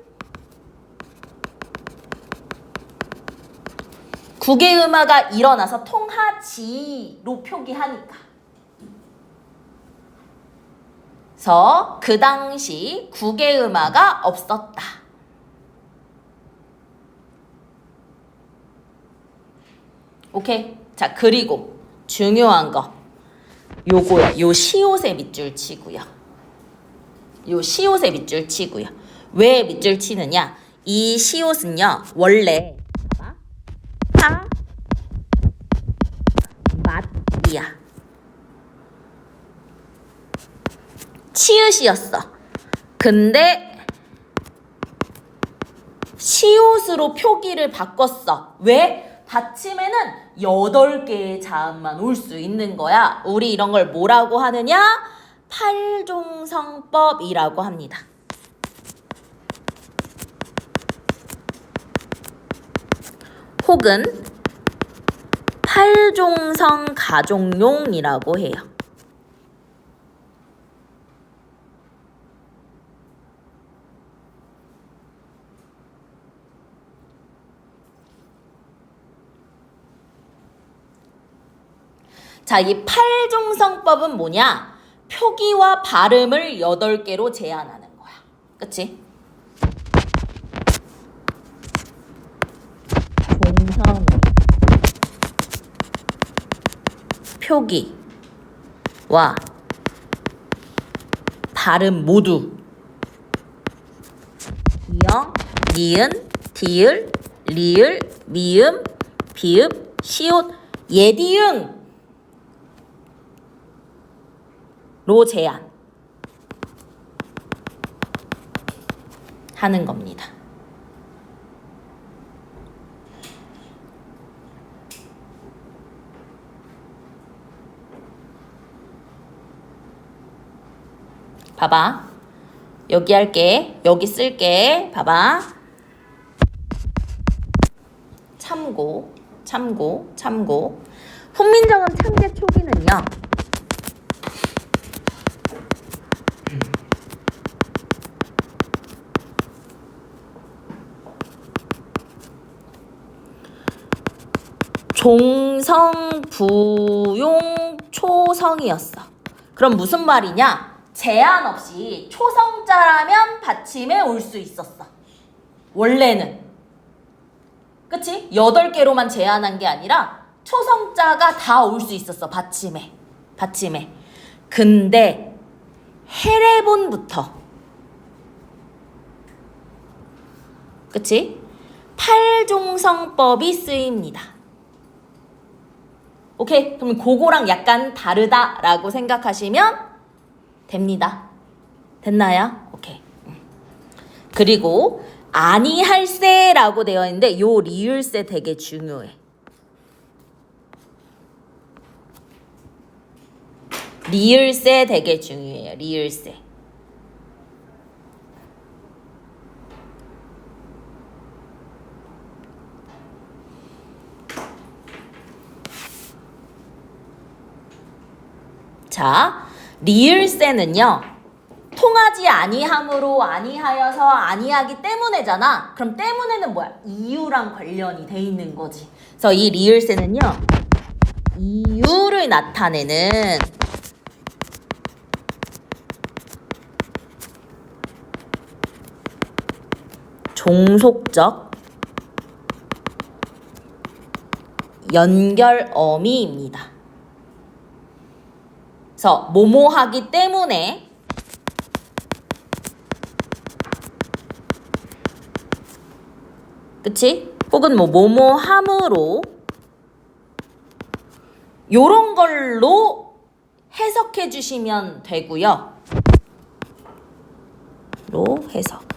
Speaker 1: 국의 음화가 일어나서 통하지로 표기하니까. 그래서 그 당시 국의 음화가 없었다. 오케이? 자, 그리고 중요한 거. 요거야. 요 시옷에 밑줄 치고요. 요 시옷에 밑줄 치고요. 왜 밑줄 치느냐? 이 시옷은요. 원래 파, 맛이야. 치읓이었어. 근데 시옷으로 표기를 바꿨어. 왜? 받침에는 8개의 자음만 올 수 있는 거야. 우리 이런 걸 뭐라고 하느냐? 팔종성법이라고 합니다. 혹은 팔종성 가족용이라고 해요. 자, 이 팔종성법은 뭐냐? 표기와 발음을 8개로 제한하는 거야. 그치? 종성의 표기와 발음 모두 이영, 니은, 디을, 리을, 미음, 비읍, 시옷, 예디응 로 제한 하는 겁니다. 봐봐. 여기 할게. 여기 쓸게. 봐봐. 참고, 참고, 참고. 훈민정음 창제 초기는요. 종성, 부용, 초성이었어. 그럼 무슨 말이냐? 제한 없이 초성자라면 받침에 올 수 있었어. 원래는. 그치? 8개로만 제한한 게 아니라 초성자가 다 올 수 있었어. 받침에. 받침에. 근데 해례본부터 그치? 팔종성법이 쓰입니다. 오케이? 그럼 그거랑 약간 다르다라고 생각하시면 됩니다. 됐나요? 오케이. 그리고 아니할세라고 되어 있는데 요 리을세 되게 중요해. 리을세 되게 중요해요. 리을세. 자, 리을세는요. 통하지 아니함으로 아니하여서 아니하기 때문에잖아. 그럼 때문에는 뭐야? 이유랑 관련이 돼 있는 거지. 그래서 이 리을세는요. 이유를 나타내는 종속적 연결어미입니다. 그래서 뭐뭐하기 때문에 그치? 혹은 뭐뭐함으로 요런 걸로 해석해 주시면 되고요. 로 해석.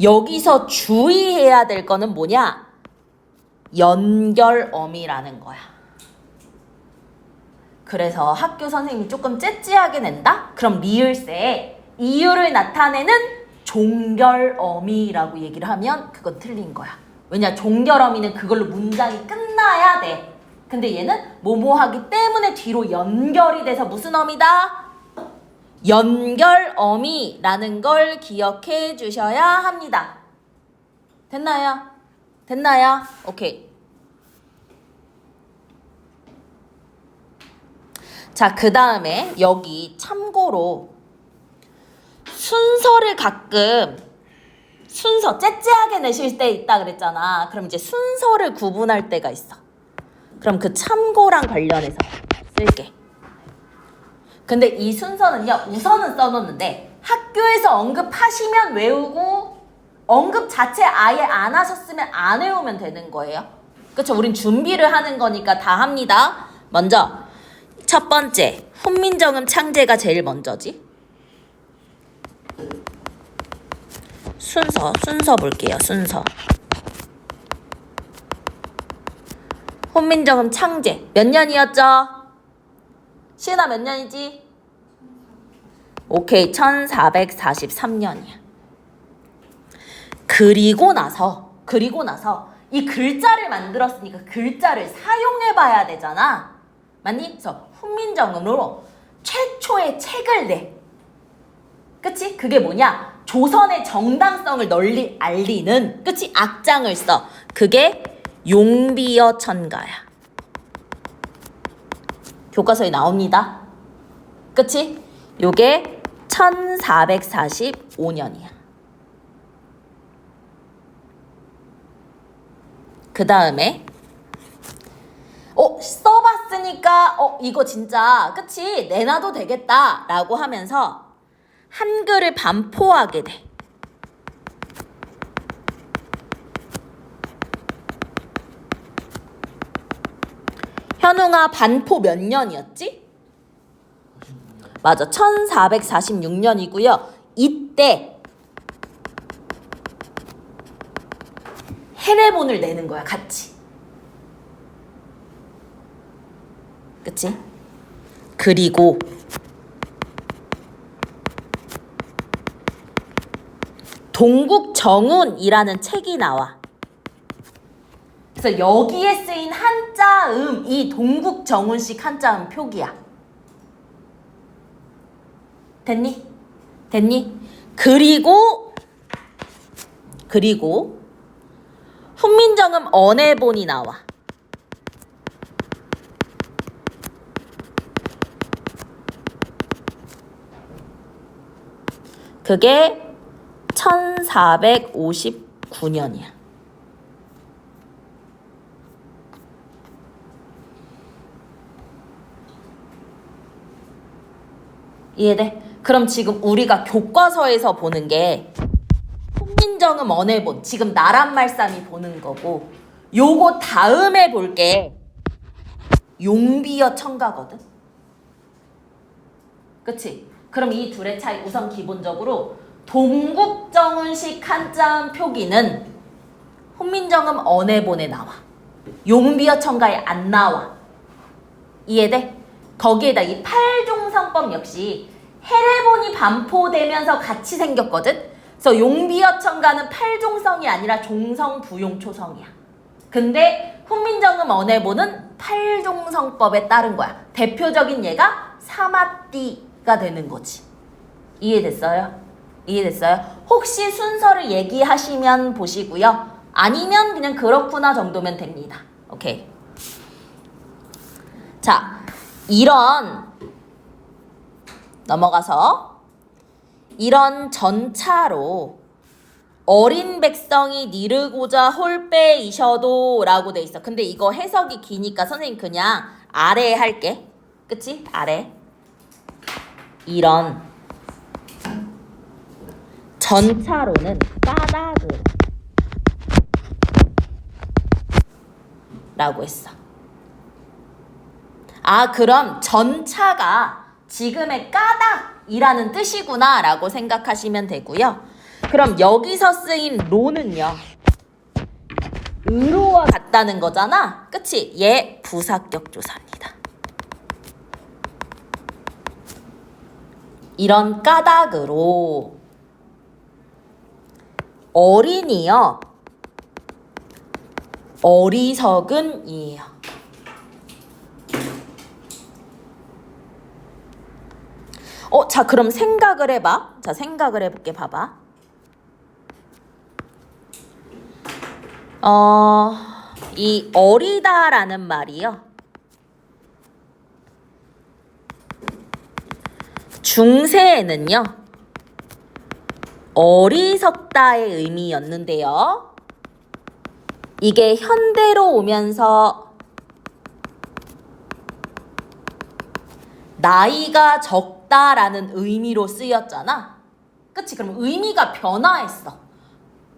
Speaker 1: 여기서 주의해야 될 거는 뭐냐? 연결어미라는 거야. 그래서 학교 선생님이 조금 째째하게 낸다? 그럼 리을세에 이유를 나타내는 종결어미라고 얘기를 하면 그건 틀린 거야. 왜냐? 종결어미는 그걸로 문장이 끝나야 돼. 근데 얘는 뭐뭐하기 때문에 뒤로 연결이 돼서 무슨 어미다? 연결어미라는 걸 기억해 주셔야 합니다. 됐나요? 됐나요? 오케이. 자, 그 다음에 여기 참고로 순서를 가끔 순서 째째하게 내실 때 있다 그랬잖아. 그럼 이제 순서를 구분할 때가 있어. 그럼 그 참고랑 관련해서 쓸게. 근데 이 순서는요, 우선은 써놓는데 학교에서 언급하시면 외우고 언급 자체 아예 안 하셨으면 안 외우면 되는 거예요. 그쵸? 우린 준비를 하는 거니까 다 합니다. 먼저 첫 번째, 훈민정음 창제가 제일 먼저지. 순서 볼게요. 순서. 훈민정음 창제 몇 년이었죠? 시은아 몇 년이지? 오케이, 1443년이야. 그리고 나서 이 글자를 만들었으니까 글자를 사용해 봐야 되잖아. 맞니? 그래서 훈민정음으로 최초의 책을 내. 그치? 그게 뭐냐? 조선의 정당성을 널리 알리는, 그치? 악장을 써. 그게 용비어 천가야. 교과서에 나옵니다. 그치? 요게 1445년이야. 그 다음에 써봤으니까 이거 진짜 그치? 내놔도 되겠다 라고 하면서 한글을 반포하게 돼. 현웅아, 반포 몇 년이었지? 맞아, 1446년이고요. 이때 해례본을 내는 거야, 같이. 그치? 그리고 동국정운이라는 책이 나와. 그래서 여기에 쓰인 한자음, 이 동국정운식 한자음 표기야. 됐니? 그리고 훈민정음 언해본이 나와. 그게 1459년이야. 이해돼? 그럼 지금 우리가 교과서에서 보는 게 훈민정음 언해본, 지금 나란말싸미 보는 거고, 요거 다음에 볼 게 용비어 청가거든. 그치? 그럼 이 둘의 차이, 우선 기본적으로 동국정운식 한자음 표기는 훈민정음 언해본에 나와. 용비어 청가에 안 나와. 이해돼? 거기에다 이 팔종성법 역시 해례본이 반포되면서 같이 생겼거든. 그래서 용비어 청가는 팔종성이 아니라 종성부용초성이야. 근데 훈민정음 언해본은 팔종성법에 따른 거야. 대표적인 예가 사마띠가 되는 거지. 이해됐어요? 혹시 순서를 얘기하시면 보시고요. 아니면 그냥 그렇구나 정도면 됩니다. 오케이. 자, 이런 넘어가서 이런 전차로 어린 백성이 니르고자 홀빼이셔도 라고 돼 있어. 근데 이거 해석이 기니까 선생님 그냥 아래 할게. 그치? 아래. 이런 전차로는 까닭을 라고 했어. 아, 그럼 전차가 지금의 까닭이라는 뜻이구나 라고 생각하시면 되고요. 그럼 여기서 쓰인 로는요, 의로와 같다는 거잖아. 그치? 얘 부사격 조사입니다. 이런 까닭으로 어린이요, 어리석은이에요. 자, 그럼 생각을 해봐. 자, 생각을 해볼게. 봐봐. 이 어리다라는 말이요, 중세에는요, 어리석다의 의미였는데요, 이게 현대로 오면서 나이가 적다라는 의미로 쓰였잖아. 그치? 그럼 의미가 변화했어.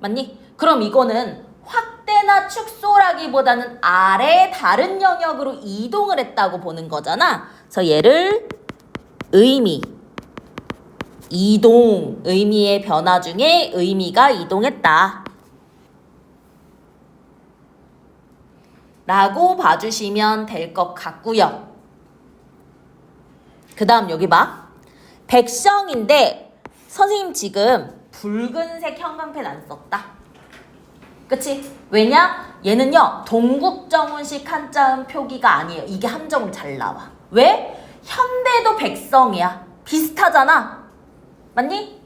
Speaker 1: 맞니? 그럼 이거는 확대나 축소라기보다는 아래 다른 영역으로 이동을 했다고 보는 거잖아. 그래서 얘를 의미, 이동, 의미의 변화 중에 의미가 이동했다 라고 봐주시면 될 것 같고요. 그 다음 여기 봐. 백성인데 선생님 지금 붉은색 형광펜 안 썼다. 그치? 왜냐? 얘는요, 동국정운식 한자음 표기가 아니에요. 이게 함정으로 잘 나와. 왜? 현대도 백성이야. 비슷하잖아. 맞니?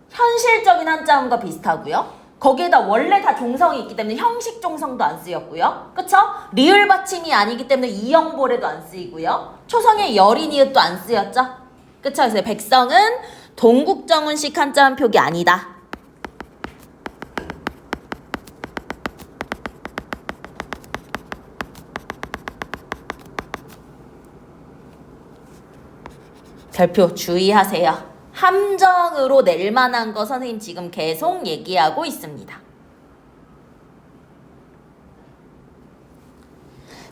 Speaker 1: 현실적인 한자음과 비슷하고요. 거기에다 원래 다 종성이 있기 때문에 형식 종성도 안 쓰였고요. 그쵸? 리을 받침이 아니기 때문에 이형보래도 안 쓰이고요. 초성의 여린이읒도 안 쓰였죠? 그쵸? 그래서 백성은 동국정운식 한자음 표기 아니다. 별표 주의하세요. 함정으로 낼 만한 거 선생님 지금 계속 얘기하고 있습니다.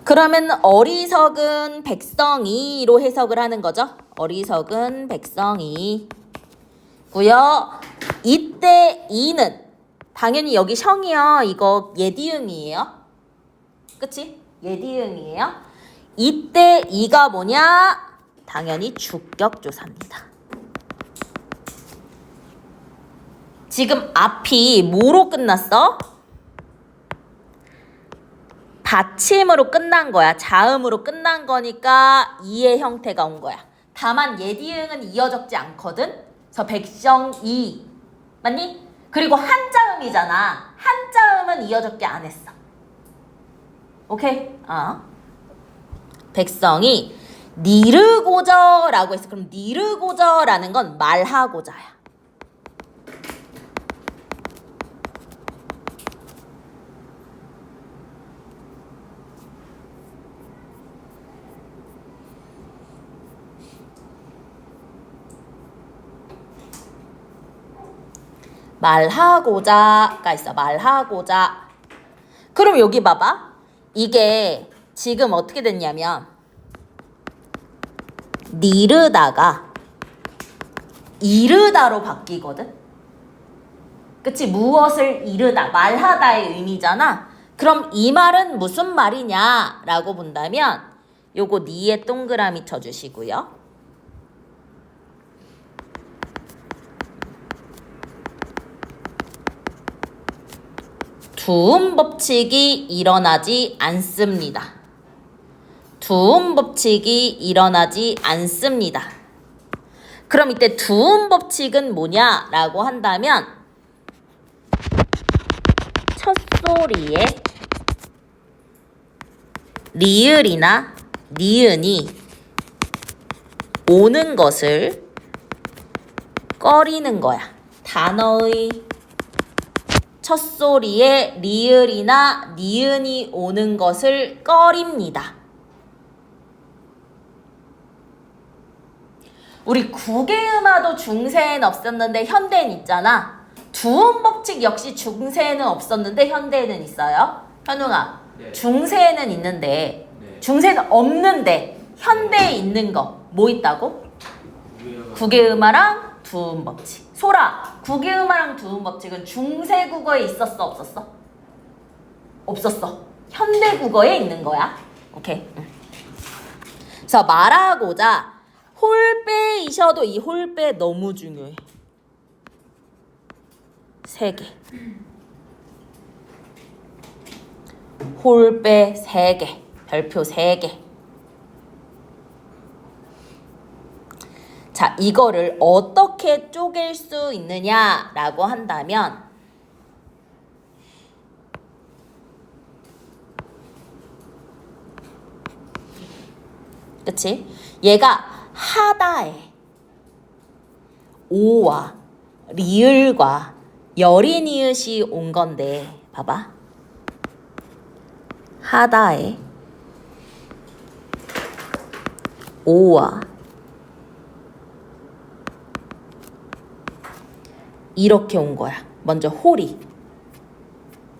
Speaker 1: 그러면 어리석은 백성이로 해석을 하는 거죠. 어리석은 백성이 고요. 이때 이는 당연히 여기 형이요, 이거 예디응이에요. 그치? 예디응이에요. 이때 이가 뭐냐? 당연히 주격조사입니다. 지금 앞이 뭐로 끝났어? 받침으로 끝난 거야. 자음으로 끝난 거니까 이의 형태가 온 거야. 다만 예디응은 이어 적지 않거든. 그래서 백성이 맞니? 그리고 한자음이잖아. 한자음은 이어 적기 안 했어. 오케이? 백성이 니르고저라고 했어. 그럼 니르고저라는 건 말하고자야. 말하고자가 있어. 말하고자. 그럼 여기 봐봐. 이게 지금 어떻게 됐냐면 니르다가 이르다로 바뀌거든. 그치? 무엇을 이르다, 말하다의 의미잖아. 그럼 이 말은 무슨 말이냐라고 본다면 요거 니에 동그라미 쳐주시고요. 두음 법칙이 일어나지 않습니다. 두음 법칙이 일어나지 않습니다. 그럼 이때 두음 법칙은 뭐냐라고 한다면 첫 소리에 리을이나 니은이 오는 것을 꺼리는 거야. 단어의 첫소리에 리을이나 니은이 오는 것을 꺼립니다. 우리 국외음화도 중세에는 없었는데 현대엔 있잖아. 두음 법칙 역시 중세에는 없었는데 현대에는 있어요. 현웅아,
Speaker 2: 네.
Speaker 1: 중세에는 있는데
Speaker 2: 네.
Speaker 1: 중세는 없는데 현대에 있는 거 뭐 있다고?
Speaker 2: 국외음화.
Speaker 1: 국외음화랑 두음 법칙. 소라, 국외음화랑 두음 법칙은 중세 국어에 있었어, 없었어? 없었어. 현대 국어에 있는 거야. 오케이. 그래서 말하고자 홀빼이셔도 이 홀빼 너무 중요해. 3개. 홀빼 3개. 별표 3개. 자, 이거를 어떻게 쪼갤 수 있느냐라고 한다면 그치? 얘가 하다에 오와 리을과 열이 니읒이 온 건데 봐봐. 하다에 오와 이렇게 온 거야. 먼저 홀이.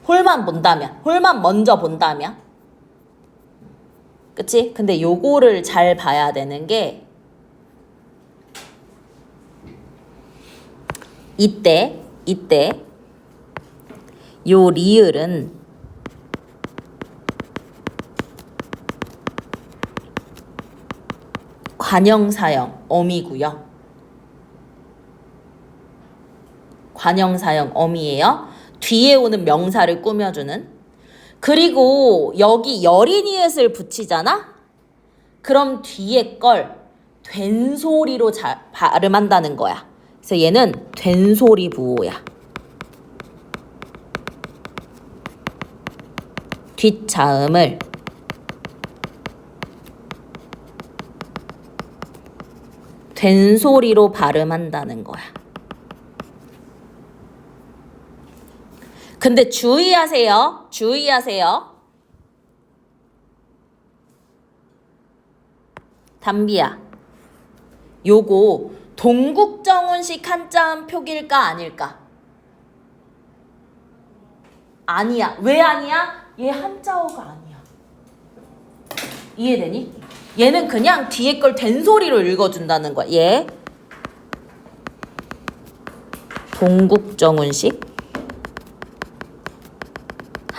Speaker 1: 홀만 본다면, 홀만 먼저 본다면. 그치? 근데 요거를 잘 봐야 되는 게 이때 요 리을은 관형사형 어미고요. 관형사형 어미예요. 뒤에 오는 명사를 꾸며주는. 그리고 여기 열이니읒을 붙이잖아? 그럼 뒤에 걸 된소리로 발음한다는 거야. 그래서 얘는 된소리 부호야. 뒷자음을 된소리로 발음한다는 거야. 근데 주의하세요. 주의하세요. 담비야. 요거 동국정운식 한자음 표기일까 아닐까? 아니야. 왜 아니야? 얘 한자어가 아니야. 이해되니? 얘는 그냥 뒤에 걸 된소리로 읽어준다는 거야. 얘 동국정운식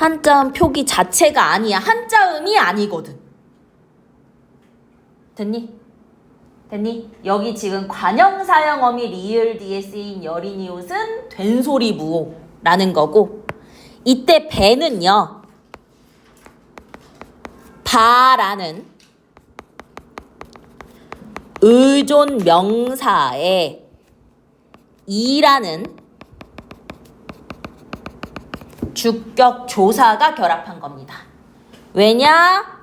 Speaker 1: 한자음 표기 자체가 아니야. 한자음이 아니거든. 됐니? 됐니? 여기 지금 관형사형 어미 리을 뒤에 쓰인 열이니옷은 된소리 무호라는 거고, 이때 배는요, 바라는 의존 명사에 이라는 주격 조사가 결합한 겁니다. 왜냐?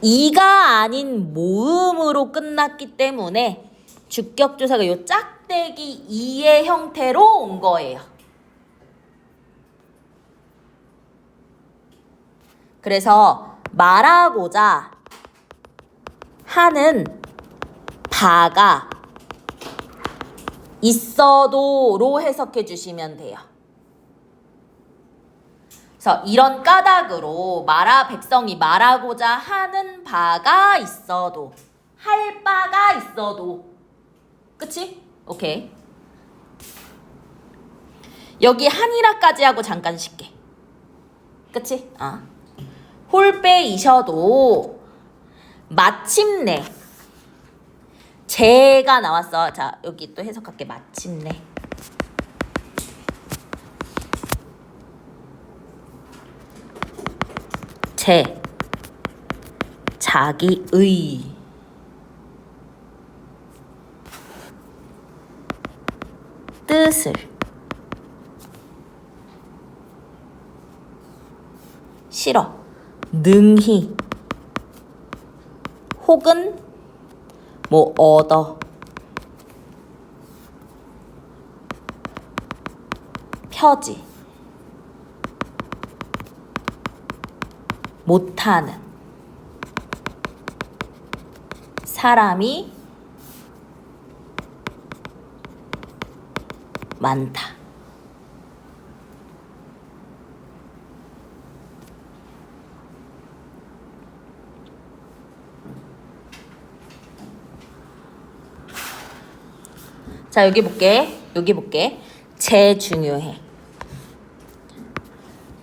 Speaker 1: 이가 아닌 모음으로 끝났기 때문에 주격 조사가 요 짝대기 이의 형태로 온 거예요. 그래서 말하고자 하는 바가 있어도로 해석해 주시면 돼요. 그래서 이런 까닭으로 백성이 말하고자 하는 바가 있어도, 할 바가 있어도, 그치? 오케이. 여기 한이라까지 하고 잠깐 쉴게. 그치? 홀빼이셔도 마침내 제가 나왔어. 자, 여기 또 해석할게. 마침내. 자기의 뜻을 실어 능히 혹은 뭐 얻어, 펴지, 못하는, 사람이 많다. 자, 여기 볼게. 여기 볼게. 제 중요해.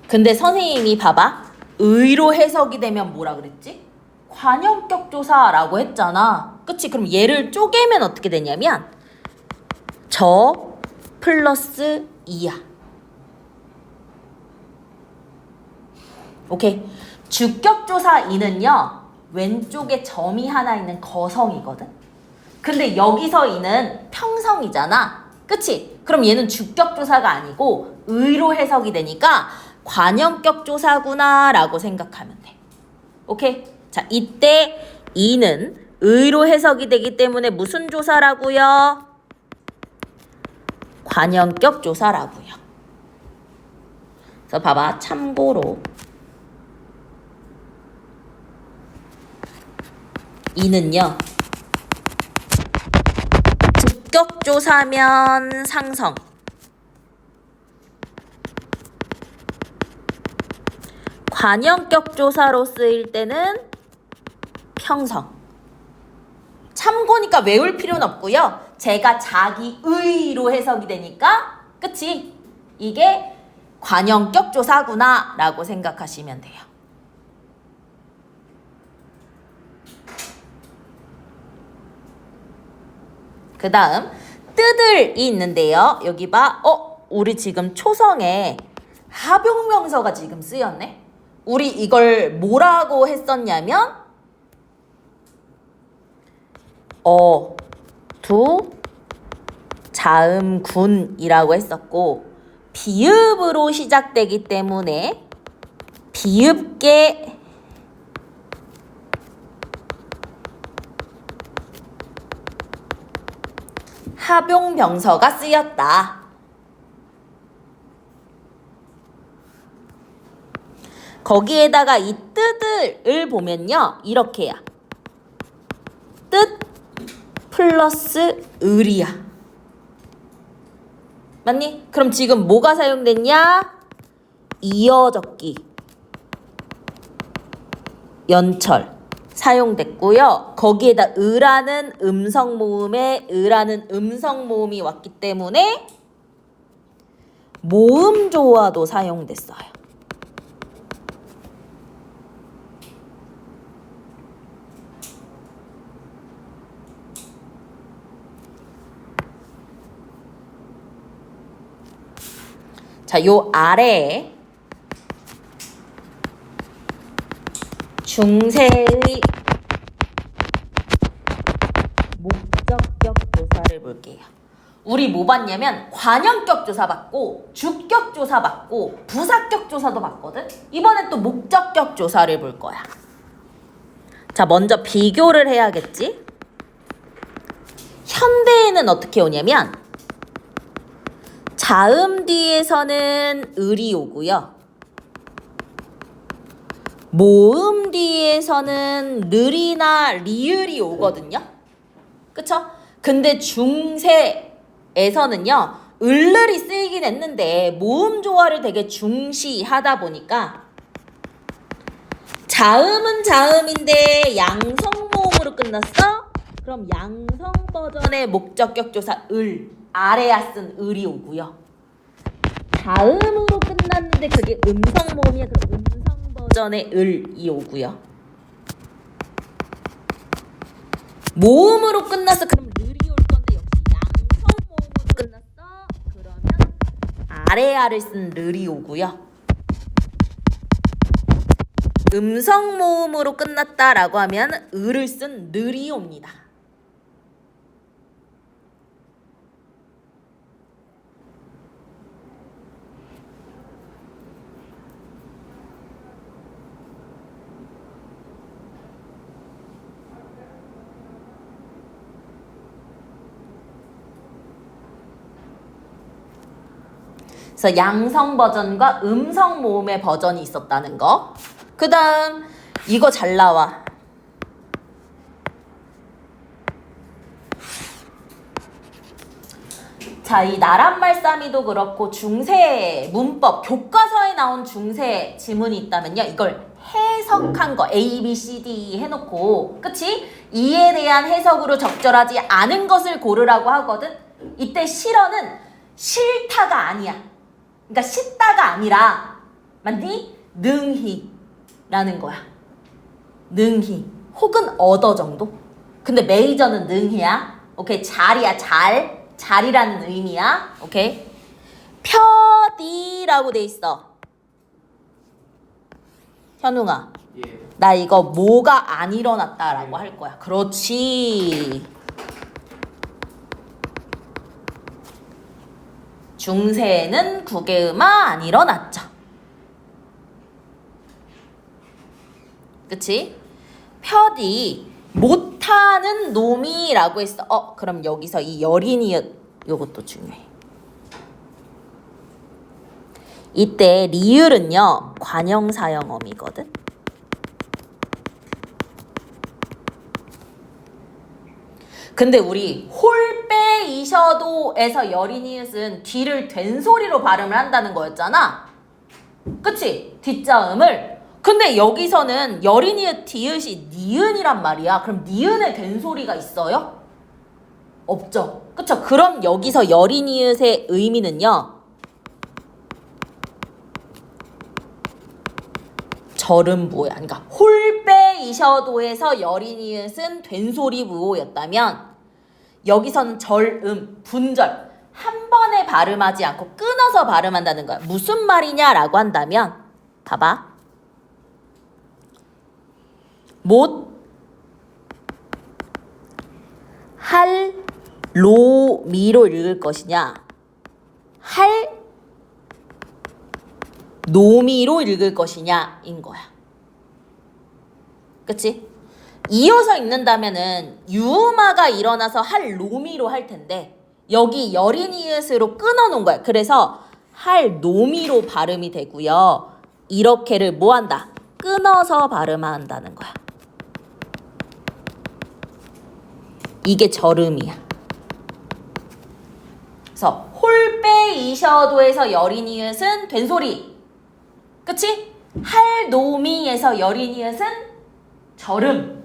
Speaker 1: 근데 선생님이 봐봐. 의로 해석이 되면 뭐라 그랬지? 관형격 조사라고 했잖아. 그치? 그럼 얘를 쪼개면 어떻게 되냐면 저 플러스 이야. 오케이. 주격조사 이는요. 왼쪽에 점이 하나 있는 거성이거든. 근데 여기서 이는 평성이잖아. 그치? 그럼 얘는 주격조사가 아니고 의로 해석이 되니까 관형격 조사구나 라고 생각하면 돼. 오케이? 자, 이때 이는 의로 해석이 되기 때문에 무슨 조사라고요? 관형격 조사라고요. 그래서 봐봐. 참고로 이는요. 주격조사면 상성, 관형격 조사로 쓰일 때는 평성. 참고니까 외울 필요는 없고요. 제가 자기 의로 해석이 되니까 그치? 이게 관형격 조사구나 라고 생각하시면 돼요. 그 다음 뜨들이 있는데요. 여기 봐. 우리 지금 초성에 합용명사가 지금 쓰였네. 우리 이걸 뭐라고 했었냐면 두 자음군이라고 했었고 비읍으로 시작되기 때문에 비읍계 합용명사가 쓰였다. 거기에다가 이 뜻을 보면요. 이렇게야. 뜻 플러스 을이야. 맞니? 그럼 지금 뭐가 사용됐냐? 이어적기, 연철 사용됐고요. 거기에다 으라는 음성 모음에 으라는 음성 모음이 왔기 때문에 모음 조화도 사용됐어요. 자, 요 아래에 중세의 목적격 조사를 볼게요. 우리 뭐 봤냐면 관형격 조사 봤고 주격 조사 봤고 부사격 조사도 봤거든. 이번엔 또 목적격 조사를 볼 거야. 자, 먼저 비교를 해야겠지. 현대에는 어떻게 오냐면 자음 뒤에서는 을이 오고요. 모음 뒤에서는 느리나 리을이 오거든요. 그쵸? 근데 중세에서는요. 을을이 쓰이긴 했는데 모음 조화를 되게 중시하다 보니까 자음은 자음인데 양성 모음으로 끝났어? 그럼 양성 버전의 목적격 조사 을, 아래야 쓴 을이 오고요. 자음으로 끝났는데 그게 음성 모음이야. 그럼 음성 버전의 을이 오고요. 모음으로 끝났어. 그럼 을이 올 건데 역시 양성 모음으로 끝났어. 그러면 아래야를 쓴 을이 오고요. 음성 모음으로 끝났다라고 하면 을을 쓴 늘이 옵니다. 그래서 양성 버전과 음성 모음의 버전이 있었다는 거. 그 다음 이거 잘 나와. 자, 이 나란말싸미도 그렇고 중세 문법 교과서에 나온 중세 지문이 있다면요. 이걸 해석한 거 A, B, C, D 해놓고 그치? 이에 대한 해석으로 적절하지 않은 것을 고르라고 하거든. 이때 실어는 싫다가 아니야. 그러니까 싫다가 아니라 맞니? 능히 라는 거야. 능히 혹은 얻어 정도. 근데 메이저는 능히야. 오케이. 잘이야. 잘이라는 의미야. 오케이. 표디라고 돼 있어. 현웅아,
Speaker 2: 예.
Speaker 1: 나 이거 뭐가 안 일어났다라고 할 거야. 그렇지. 중세에는 국외음화 안 일어났죠. 그치? 표디 못하는 놈이라고 했어. 그럼 여기서 이 여린이읒 요것도 중요해. 이때 리을은요 관형사형어미거든. 근데 우리 홀빼이셔도에서 여린이읒은 뒤를 된소리로 발음을 한다는 거였잖아. 그치? 뒷자음을. 근데 여기서는 여린이읒 디귿이 니은이란 말이야. 그럼 니은에 된소리가 있어요? 없죠. 그쵸? 그럼 여기서 여린이읒의 의미는요 절음부호야. 그러니까 홀빼이셔도에서 여린이읒은 된소리 부호였다면 여기서는 절음, 분절 한 번에 발음하지 않고 끊어서 발음한다는 거야. 무슨 말이냐라고 한다면 봐봐. 못 할 로미로 읽을 것이냐 할 노미로 읽을 것이냐 인 거야. 그치? 이어서 읽는다면은 유음화가 일어나서 할 노미로 할 텐데 여기 여린이읒으로 끊어놓은 거야. 그래서 할 노미로 발음이 되고요. 이렇게를 뭐 한다? 끊어서 발음한다는 거야. 이게 절음이야. 그래서 홀빼이셔도에서 여린이읒은 된소리. 그치? 할 노미에서 여린이읒은 절음.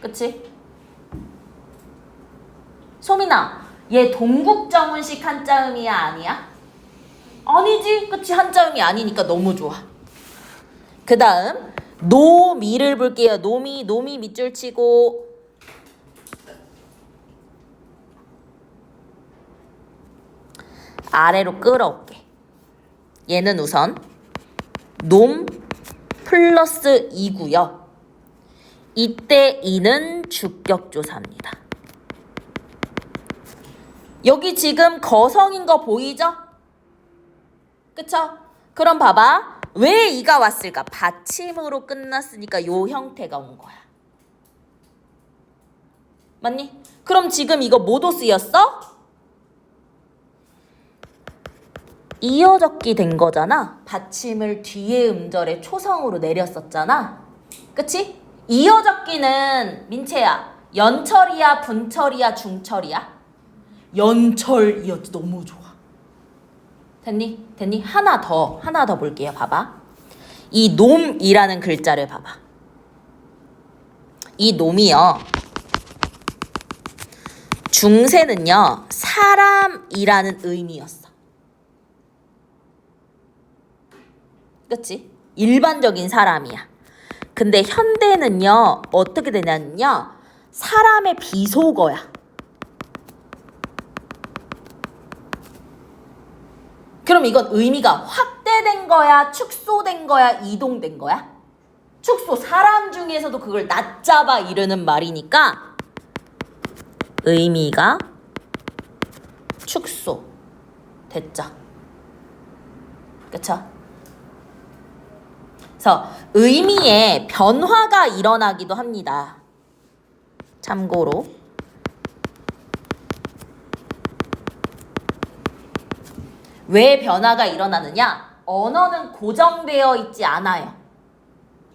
Speaker 1: 그치? 소민아, 얘 동국정운식 한자음이야 아니야? 아니지. 그치? 한자음이 아니니까 너무 좋아. 그 다음 노미를 볼게요. 노미 밑줄 치고 아래로 끌어올게. 얘는 우선 놈 플러스 2고요. 이때 이는 주격조사입니다. 여기 지금 거성인 거 보이죠? 그쵸? 그럼 봐봐. 왜 이가 왔을까? 받침으로 끝났으니까 요 형태가 온 거야. 맞니? 그럼 지금 이거 뭐도 쓰였어? 이어적기 된 거잖아. 받침을 뒤에 음절에 초성으로 내렸었잖아. 그치? 이어적기는 민채야 연철이야 분철이야 중철이야? 연철이었지. 너무 좋아. 됐니? 됐니? 하나 더 볼게요. 봐봐. 이 놈이라는 글자를 봐봐. 이 놈이요 중세는요 사람이라는 의미였어. 그치? 일반적인 사람이야. 근데 현대는요 어떻게 되냐면요 사람의 비속어야. 그럼 이건 의미가 확대된 거야? 축소된 거야? 이동된 거야? 축소. 사람 중에서도 그걸 낮잡아 이르는 말이니까 의미가 축소 됐죠? 그쵸? 그래서 의미에 변화가 일어나기도 합니다. 참고로 왜 변화가 일어나느냐? 언어는 고정되어 있지 않아요.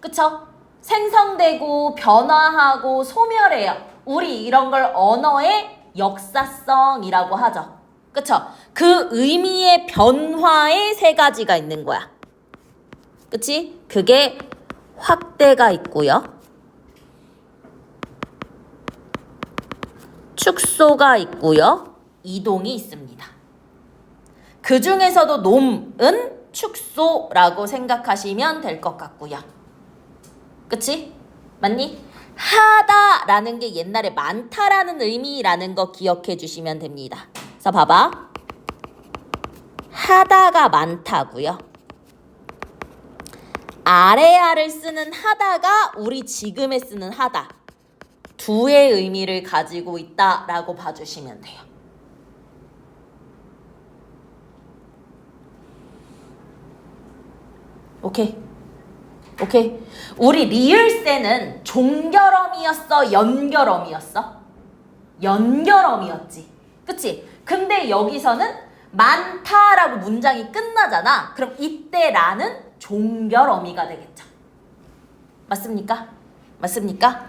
Speaker 1: 그쵸? 생성되고 변화하고 소멸해요. 우리 이런 걸 언어의 역사성이라고 하죠. 그쵸? 그 의미의 변화의 세 가지가 있는 거야. 그치? 그게 확대가 있고요. 축소가 있고요. 이동이 있습니다. 그 중에서도 놈은 축소라고 생각하시면 될 것 같고요. 그치? 맞니? 하다라는 게 옛날에 많다라는 의미라는 거 기억해 주시면 됩니다. 그래서 봐봐. 하다가 많다고요. 아래아를 쓰는 하다가 우리 지금에 쓰는 하다. 두의 의미를 가지고 있다라고 봐주시면 돼요. 오케이. 오케이. 우리 리을세는 종결어미였어? 연결어미였어? 연결어미였지. 그치? 근데 여기서는 많다라고 문장이 끝나잖아. 그럼 이때 라는 종결어미가 되겠죠. 맞습니까? 맞습니까?